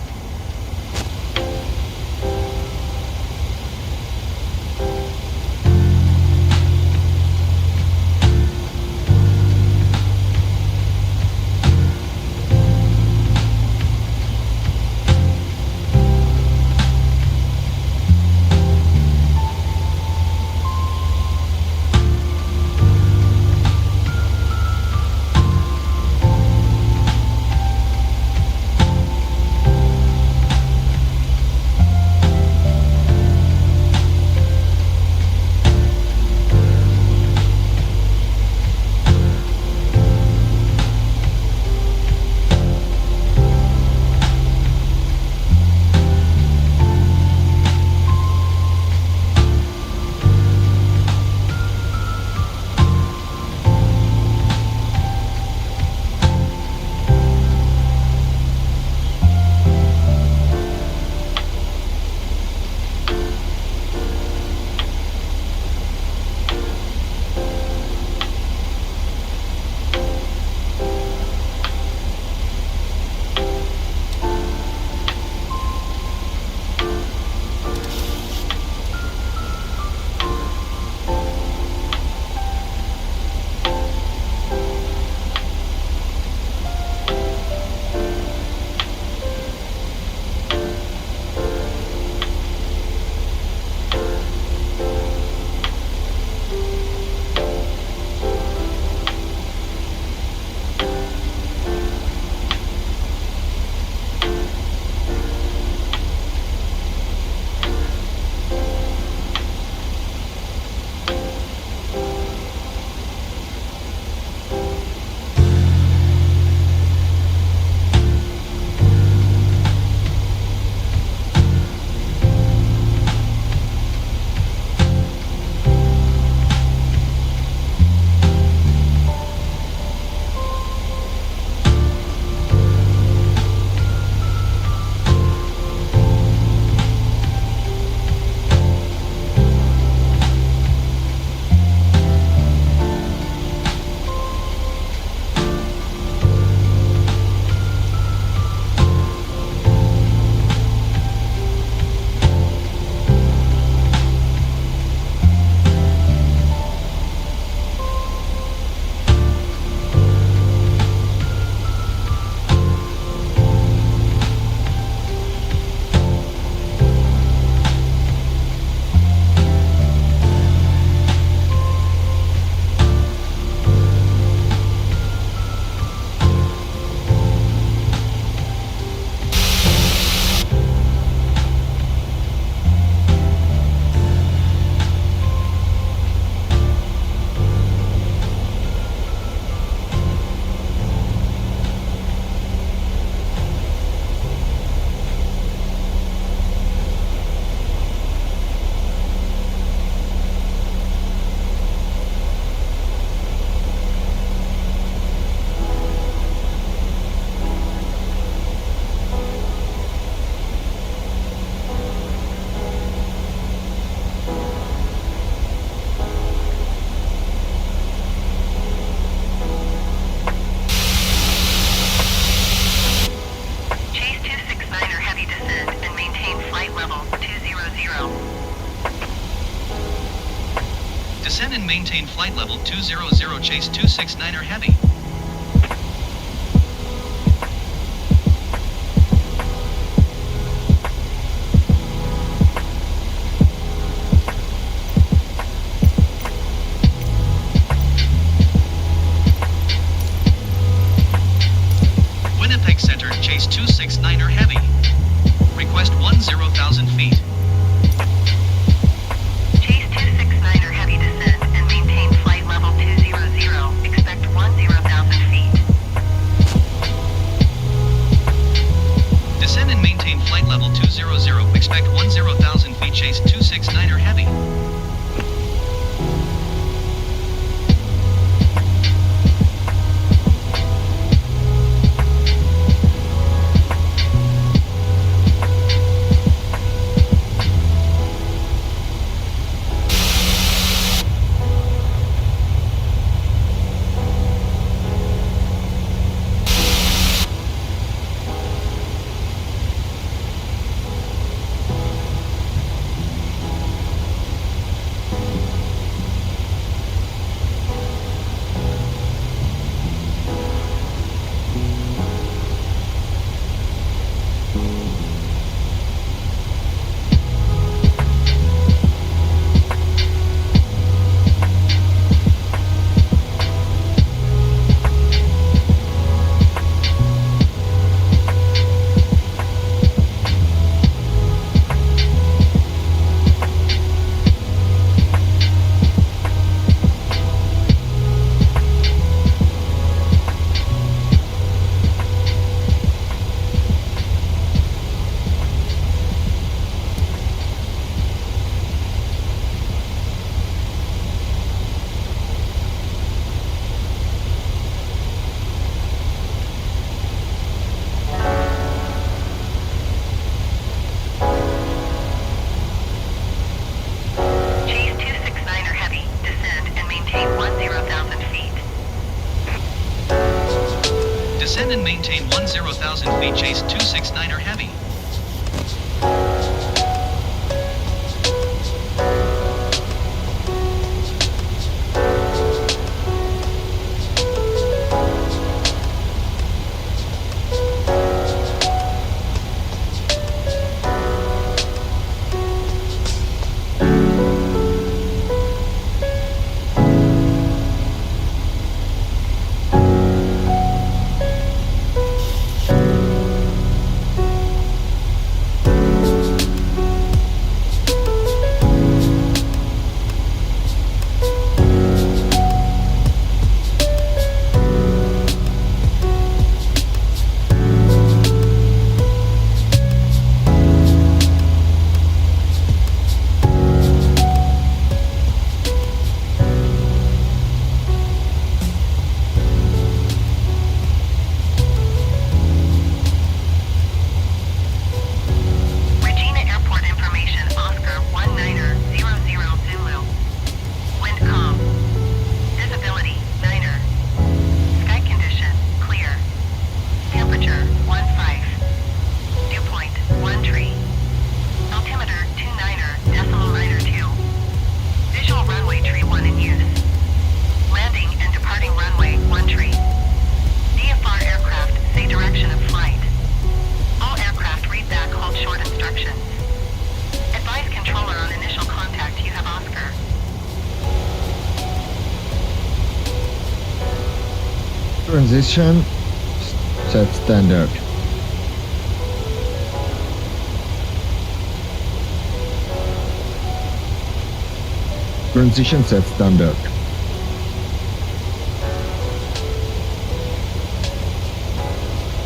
maintain flight level 200 Chase 269er Heavy. Winnipeg Center, Chase 269er Heavy. Request 10,000 feet. Chase 269er Heavy descend and maintain flight level 200. Expect 10,000 feet. Descend and maintain flight level 200. Expect 10,000 feet. Chase 269er Heavy. Descend and maintain 10,000 feet. Chase 269er Heavy. Regina Airport information, Oscar 1900 Zulu. Wind calm. Visibility, 9er. Sky condition, clear. Temperature, 15. Dew point, 1 tree. Altimeter, 29er, decimal 2. Visual runway tree 1 in use. Landing and departing runway, 1 tree. DFR aircraft, say direction of flight. All aircraft read back hold short instructions. Advise controller on initial contact. You have Oscar. Transition set standard. Transition set standard.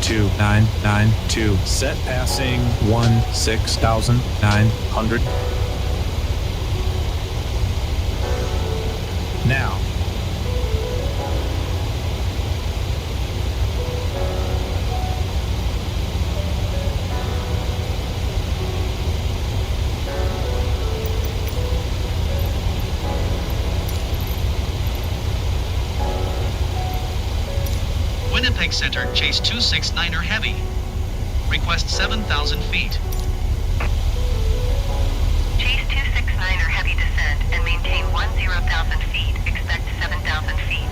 2992. Set passing 16,900. now. Winnipeg Center, Chase 269er Heavy. Request 7,000 feet. Chase 269 269er heavy descend and maintain 10,000 feet. Expect 7,000 feet.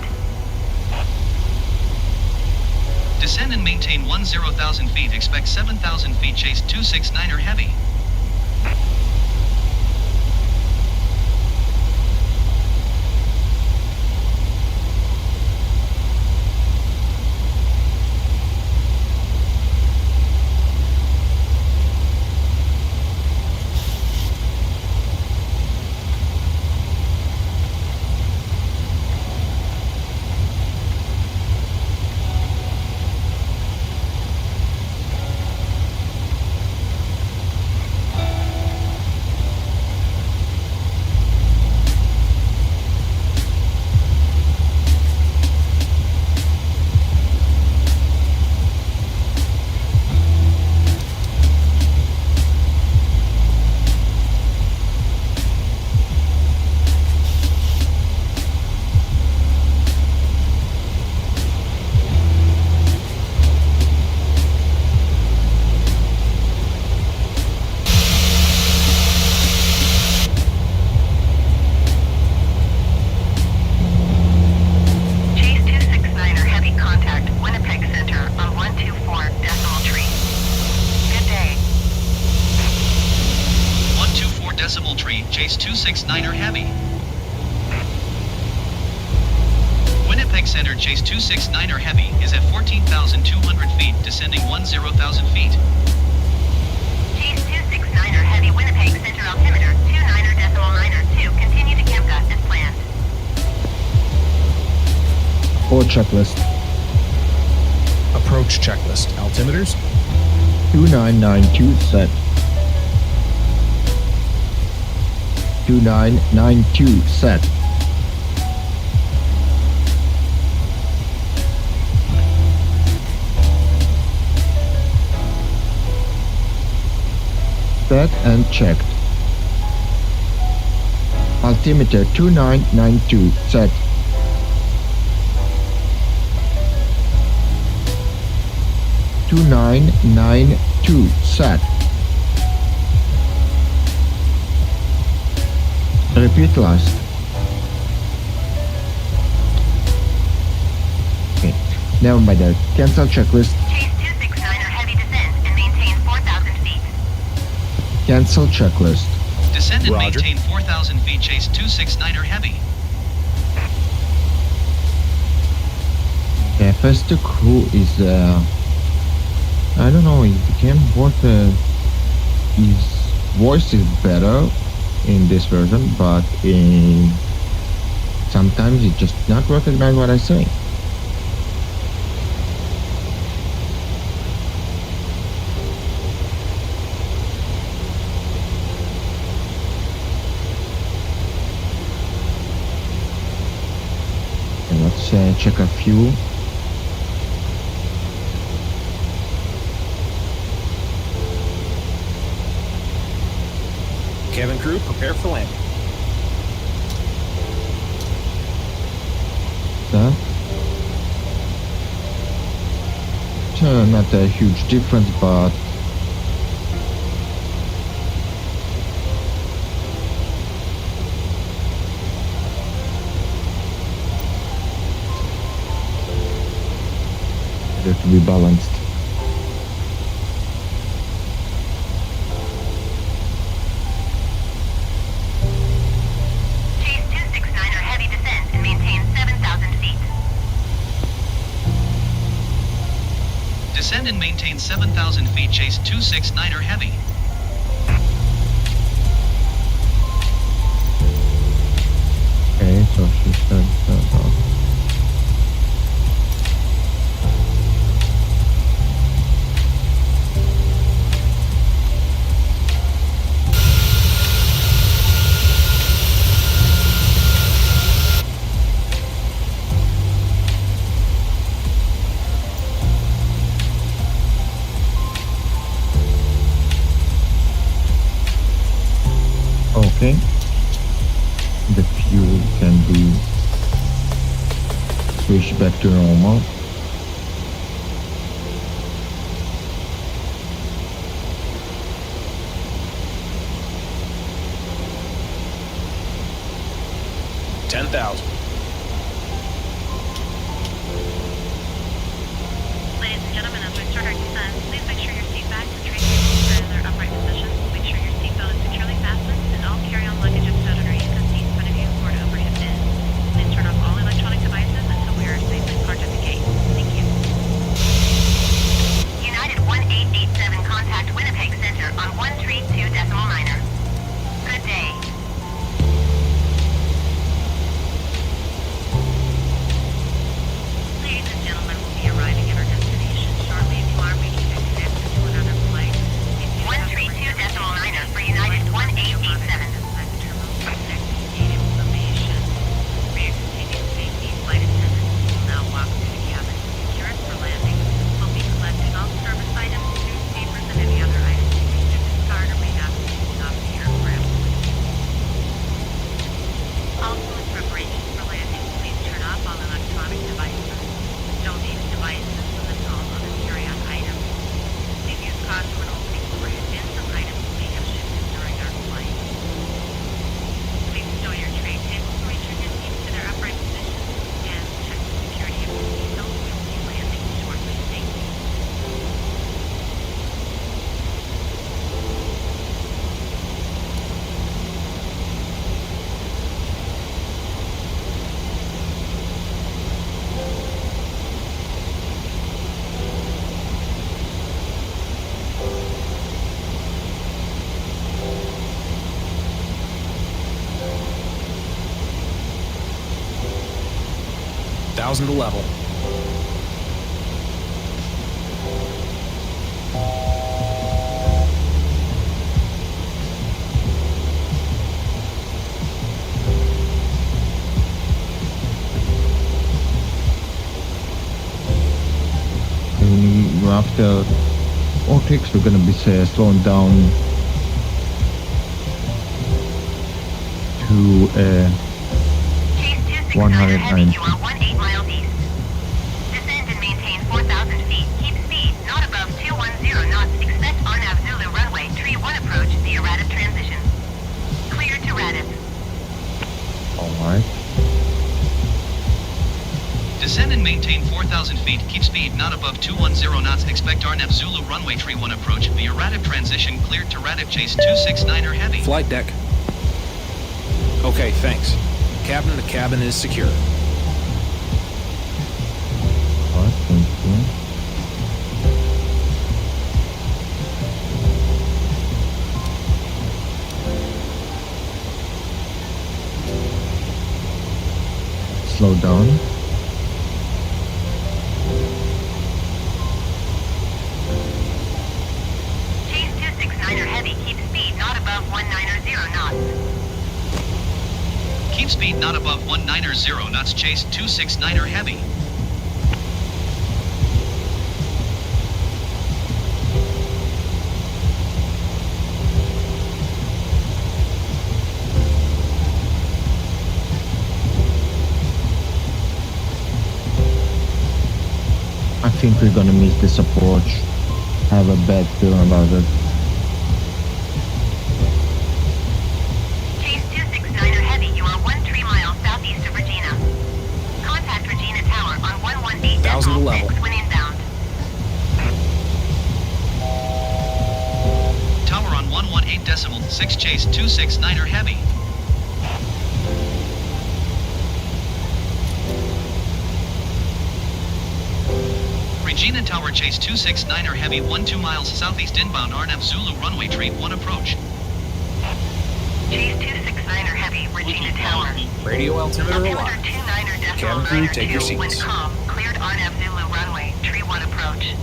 Descend and maintain 10,000 feet. Expect 7,000 feet. Chase 269er heavy. Chase 269er heavy. Winnipeg Center, Chase 269er heavy is at 14,200 feet, descending 10,000 feet. Chase 269er heavy, Winnipeg Center altimeter 29.92. Continue to Kemka as planned. Or checklist. Approach checklist. Altimeters? 2992 set. 2992 set. Set and checked. Altimeter 2992 set. Two 992 set. Repeat last. Okay, never mind that. Cancel checklist. Chase 269er heavy descend and maintain 4,000 feet. Cancel checklist. Descend and Roger. maintain 4,000 feet. Chase 269er heavy. Yeah, first the crew is I don't know, it became what his voice is better in this version, but sometimes it just not recognize what I say. And let's check a fuel. Cabin crew, prepare for landing. Not a huge difference, but it has to be balanced. Descend and maintain 7,000 feet. Chase 269er heavy. Okay, so she said that. Okay, the fuel can be switched back to normal. 1,000 to level. After Ortex, we're going to be slowing down to 190. You are 18 miles east. Descend and maintain 4,000 feet. Keep speed not above 210 knots. Expect RNAV Zulu runway tree 1 approach via Radif transition. Clear to Radif. Alright. Descend and maintain 4,000 feet. Keep speed not above 210 knots. Expect RNAV Zulu runway tree 1 approach via Radif transition. Cleared to Radif chase 269er heavy. Flight deck. Okay, thanks. Cabin to cabin is secure. Alright, thank you. Slow down. Chase 269er heavy. Keep speed not above 190 knots. Keep speed not above 190 knots. Chase 269er heavy. I think we're gonna miss this approach. I have a bad feeling about it. Chase 269er heavy. You are 13 miles southeast of Regina. Contact Regina Tower on 118.6 when inbound. Tower on 118.6 chase 269er heavy. Regina Tower chase 269er heavy 12 miles southeast inbound RNAV Zulu runway tree 1 approach. Chase 269er heavy, Regina Tower. Radio altimeter alive. Cabin crew, take your seats. When calm, cleared RNAV Zulu runway, tree 1 approach.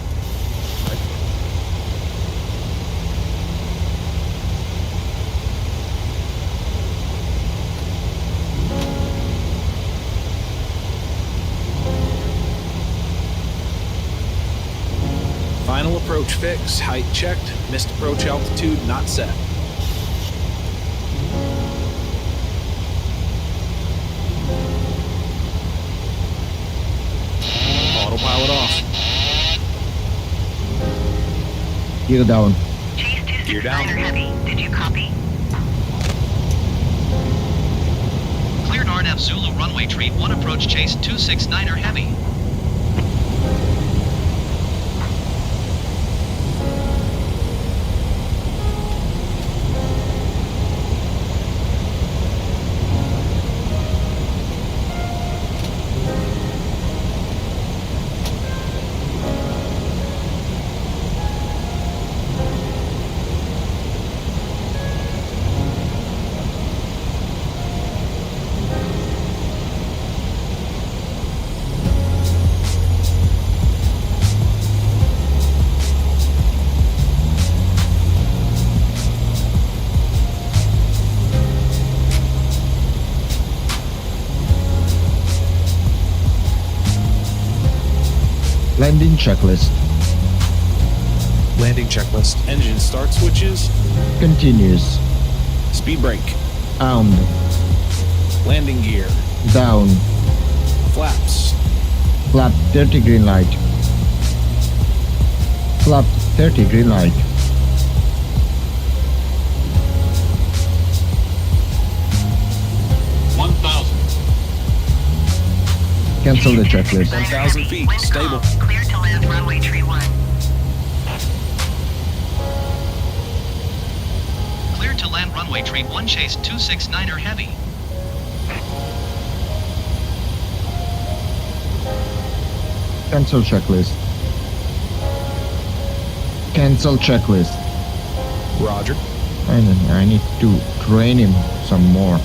Final approach fix, height checked, missed approach altitude not set. Autopilot off. Gear down. Chase 269er heavy, did you copy? Cleared RNAV Zulu runway tree 1 approach chase 269er heavy. Landing checklist. Landing checklist. Engine start switches. Continuous. Speed brake. Armed. Landing gear. Down. Flaps. Flap 30 green light. Flap 30 green light. Cancel the checklist. 1,000 feet. Stable. Clear to land runway tree 1. Cleared to land runway tree 1 chase 269er heavy. Cancel checklist. Cancel checklist. Roger. I need to train him some more.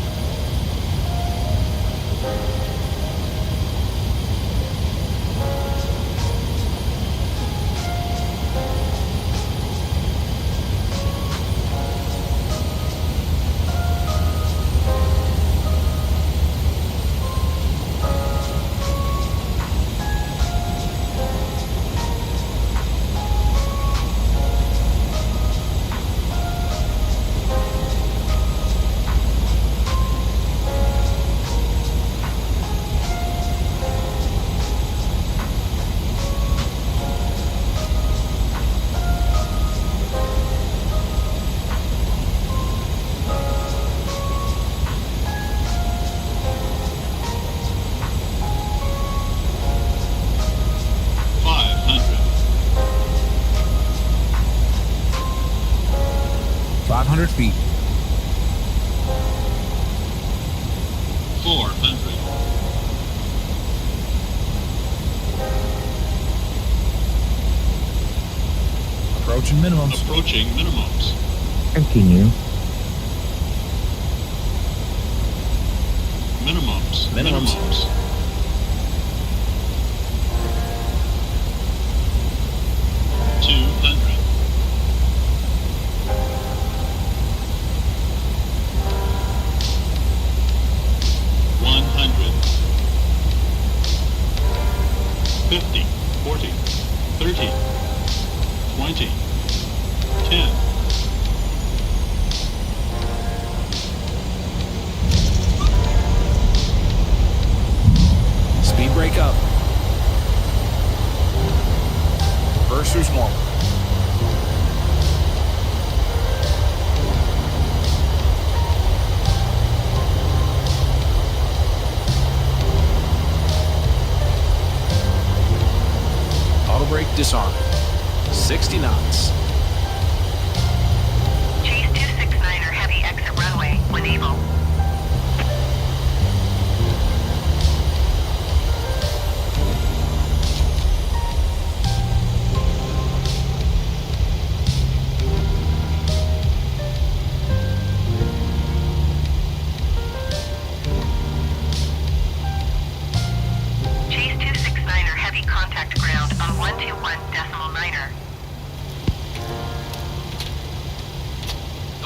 400 feet. 400. Approaching minimums. Approaching minimums. Continue. Minimums. Minimums. 200. 100. 50. 40. 30. 20. 10. Speed brake up. Reverser's normal. Auto brake disarm. 60 knots. Chase 269er heavy exit runway when able. Chase 269er heavy contact ground on 121.9er.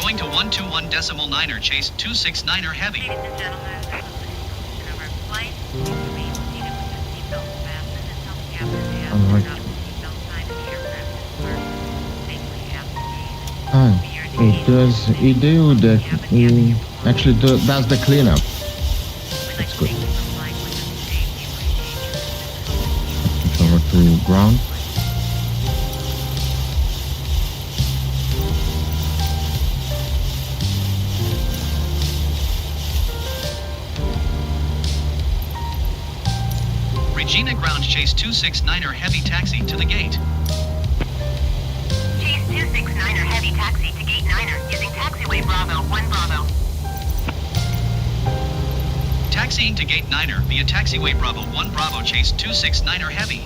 Going to 121.9er, chase 269er heavy. Ladies and gentlemen, this is the conclusion of our flight. Please remain seated with your seatbelts fastened until the captain has turned off the seatbelt sign and the aircraft is parked safely at the gate. It actually does the cleanup. That's good. Switch over to ground. Regina ground, chase 269er heavy taxi to the gate. Chase 269er heavy taxi to gate 9er using taxiway Bravo 1 Bravo. Taxiing to gate 9er via taxiway Bravo 1 Bravo, chase 269er heavy.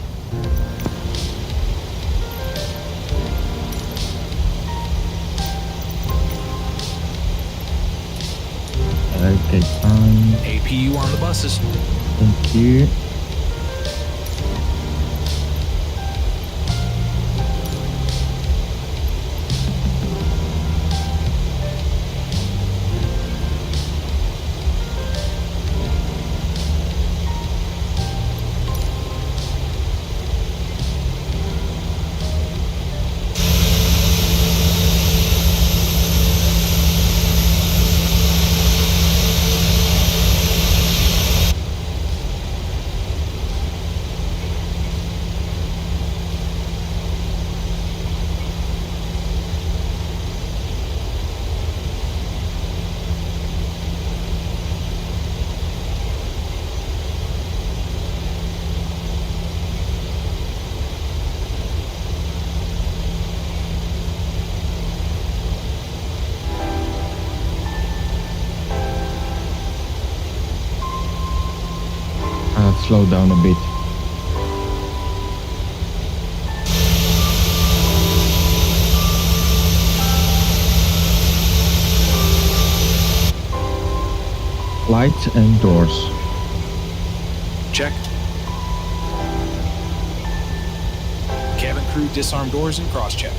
Okay, fine. APU on the buses. Thank you. Slow down a bit. Lights and doors. Check. Cabin crew disarm doors and cross-check.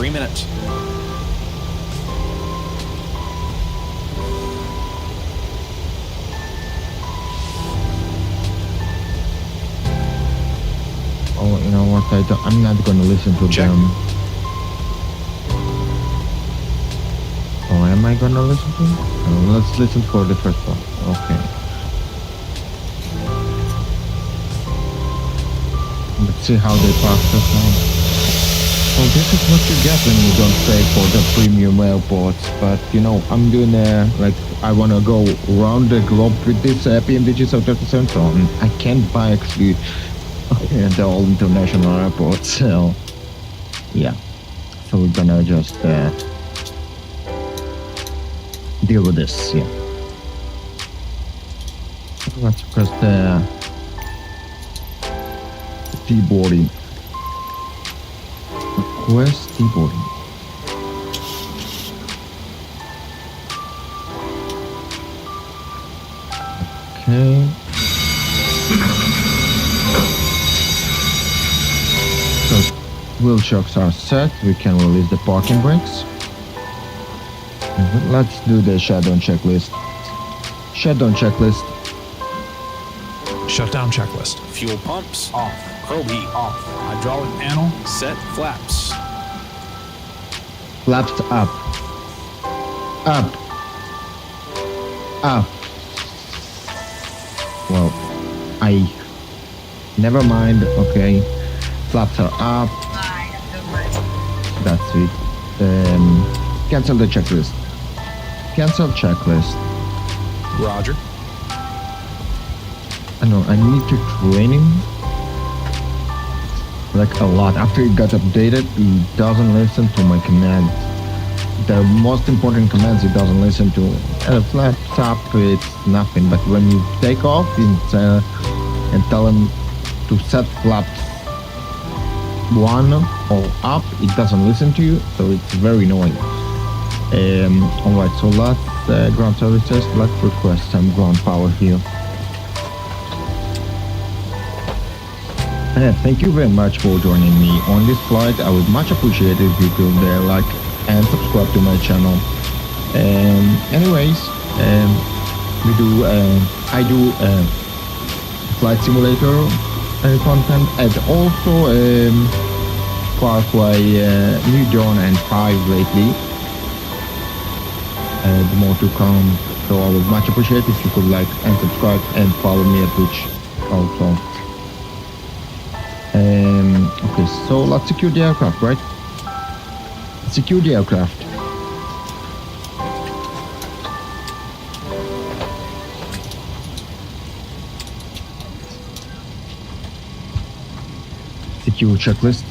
Minutes. Oh, you know what? I'm not going to listen to Check. them. am I gonna listen to? Let's listen for the first one. Okay. Let's see how they pass the sound. Well, this is what you get when you don't pay for the premium airports. But you know, I'm doing I wanna go around the globe with this Pmdg 37, so I can't buy actually the all international airports. So yeah, so we're gonna just deal with this. Yeah. Let's press the T-boarding. Request T-boarding. Okay. So wheel shocks are set. We can release the parking brakes. Let's do the shutdown checklist. Shutdown checklist. Shutdown checklist. Fuel pumps off. Probe heat off. Hydraulic panel set. Flaps. Flaps up. Up. Up. Well, never mind. Okay. Flaps are up. That's it. Cancel the checklist. Cancel checklist. Roger. I know, I need to train him like a lot. After it got updated, he doesn't listen to my commands. The most important commands he doesn't listen to. Flaps up, it's nothing. But when you take off and tell him to set flaps 1 or up, it doesn't listen to you, so it's very annoying. Alright, so let's ground services, let's request some ground power here. Thank you very much for joining me on this flight. I would much appreciate it if you could like and subscribe to my channel. Anyways, I do flight simulator content, and also Far Cry New Dawn and 5 lately. The more to come, so I would much appreciate if you could like and subscribe and follow me at Twitch also. Okay, so let's secure the aircraft, right? Secure the aircraft. Secure checklist.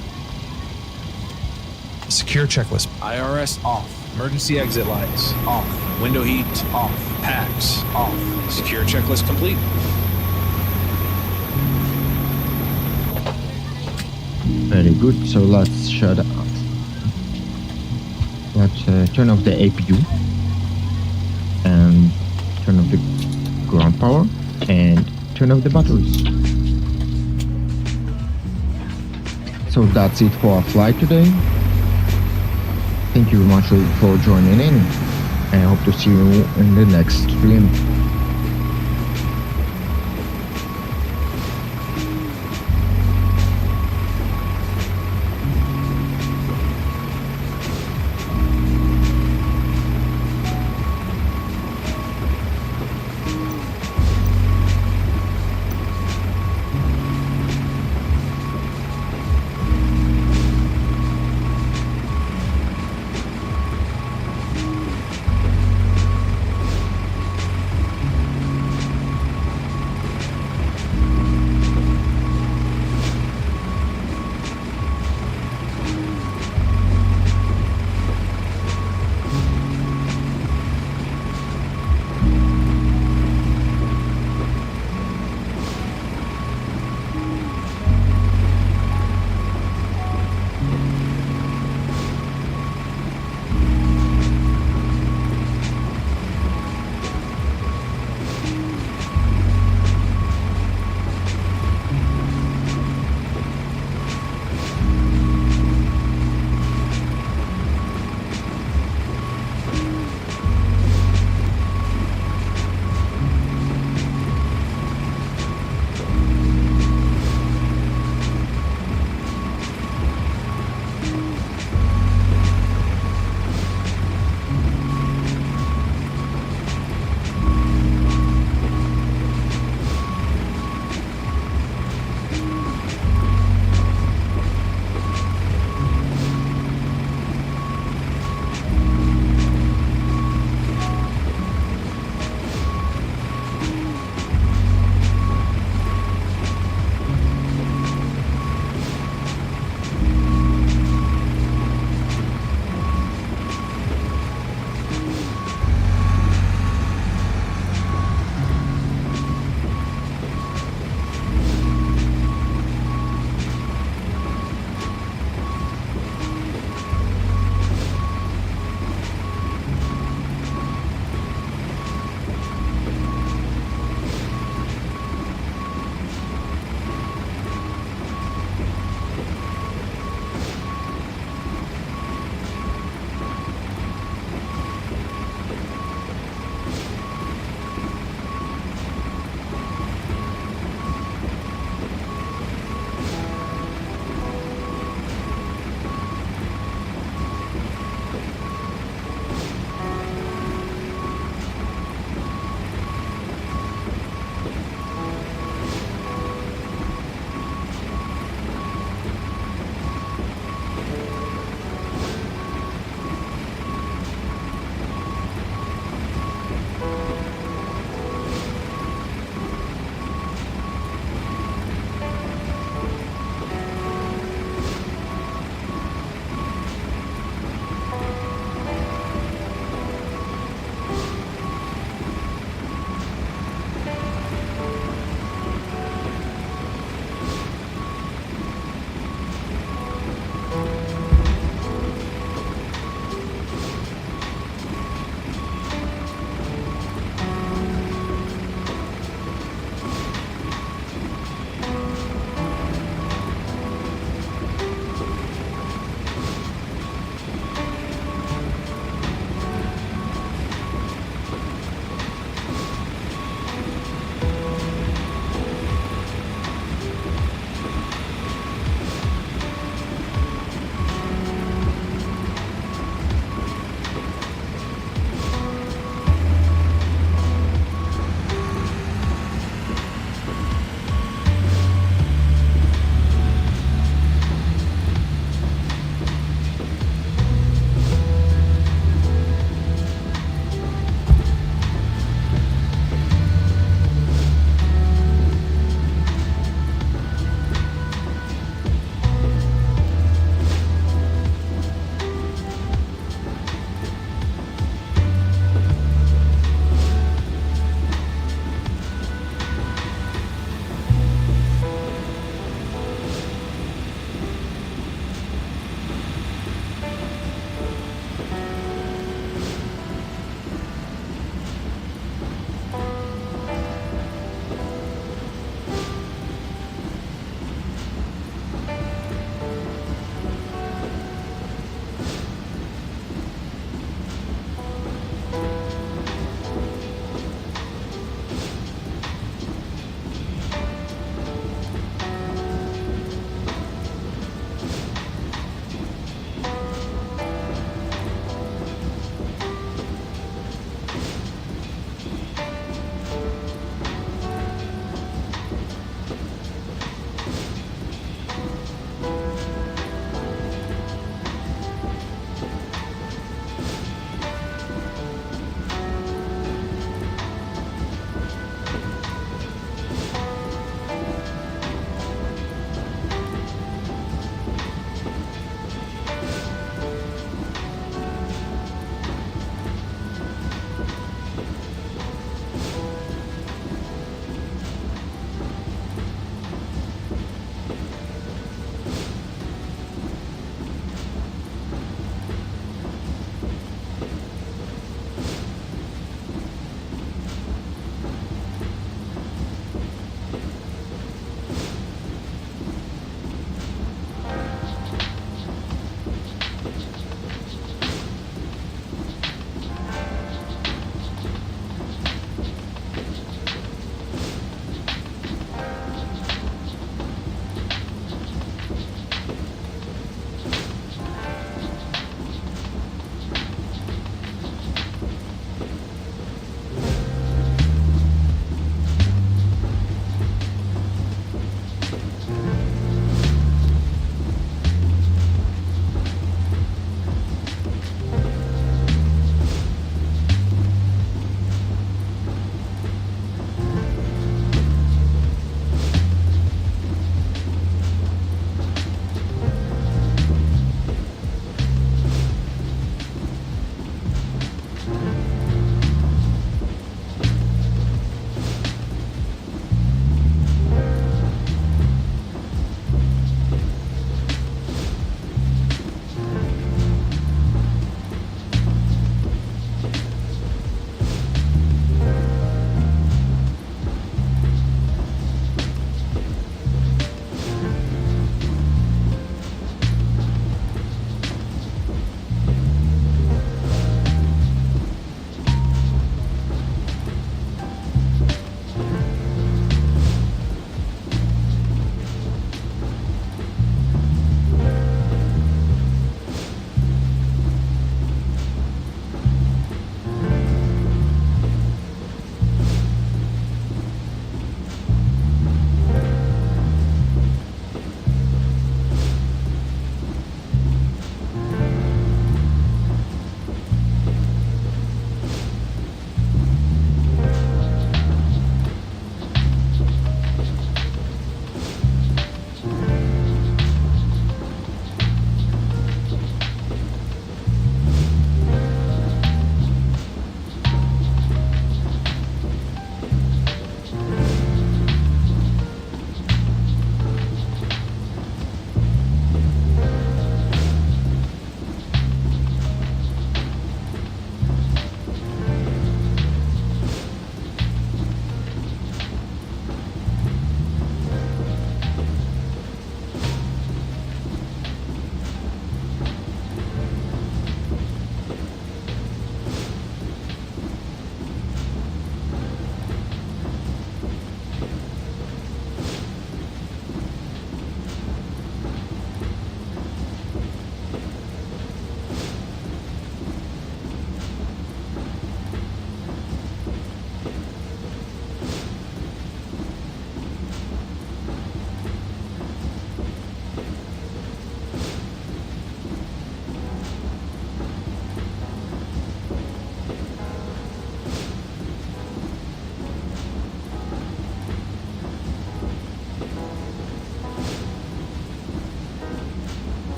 Secure checklist. IRS off. Emergency exit lights off. Window heat off. Packs off. Secure checklist complete. Very good. So let's shut up. Let's turn off the APU and turn off the ground power and turn off the batteries. So that's it for our flight today. Thank you very much for joining in. I hope to see you in the next stream.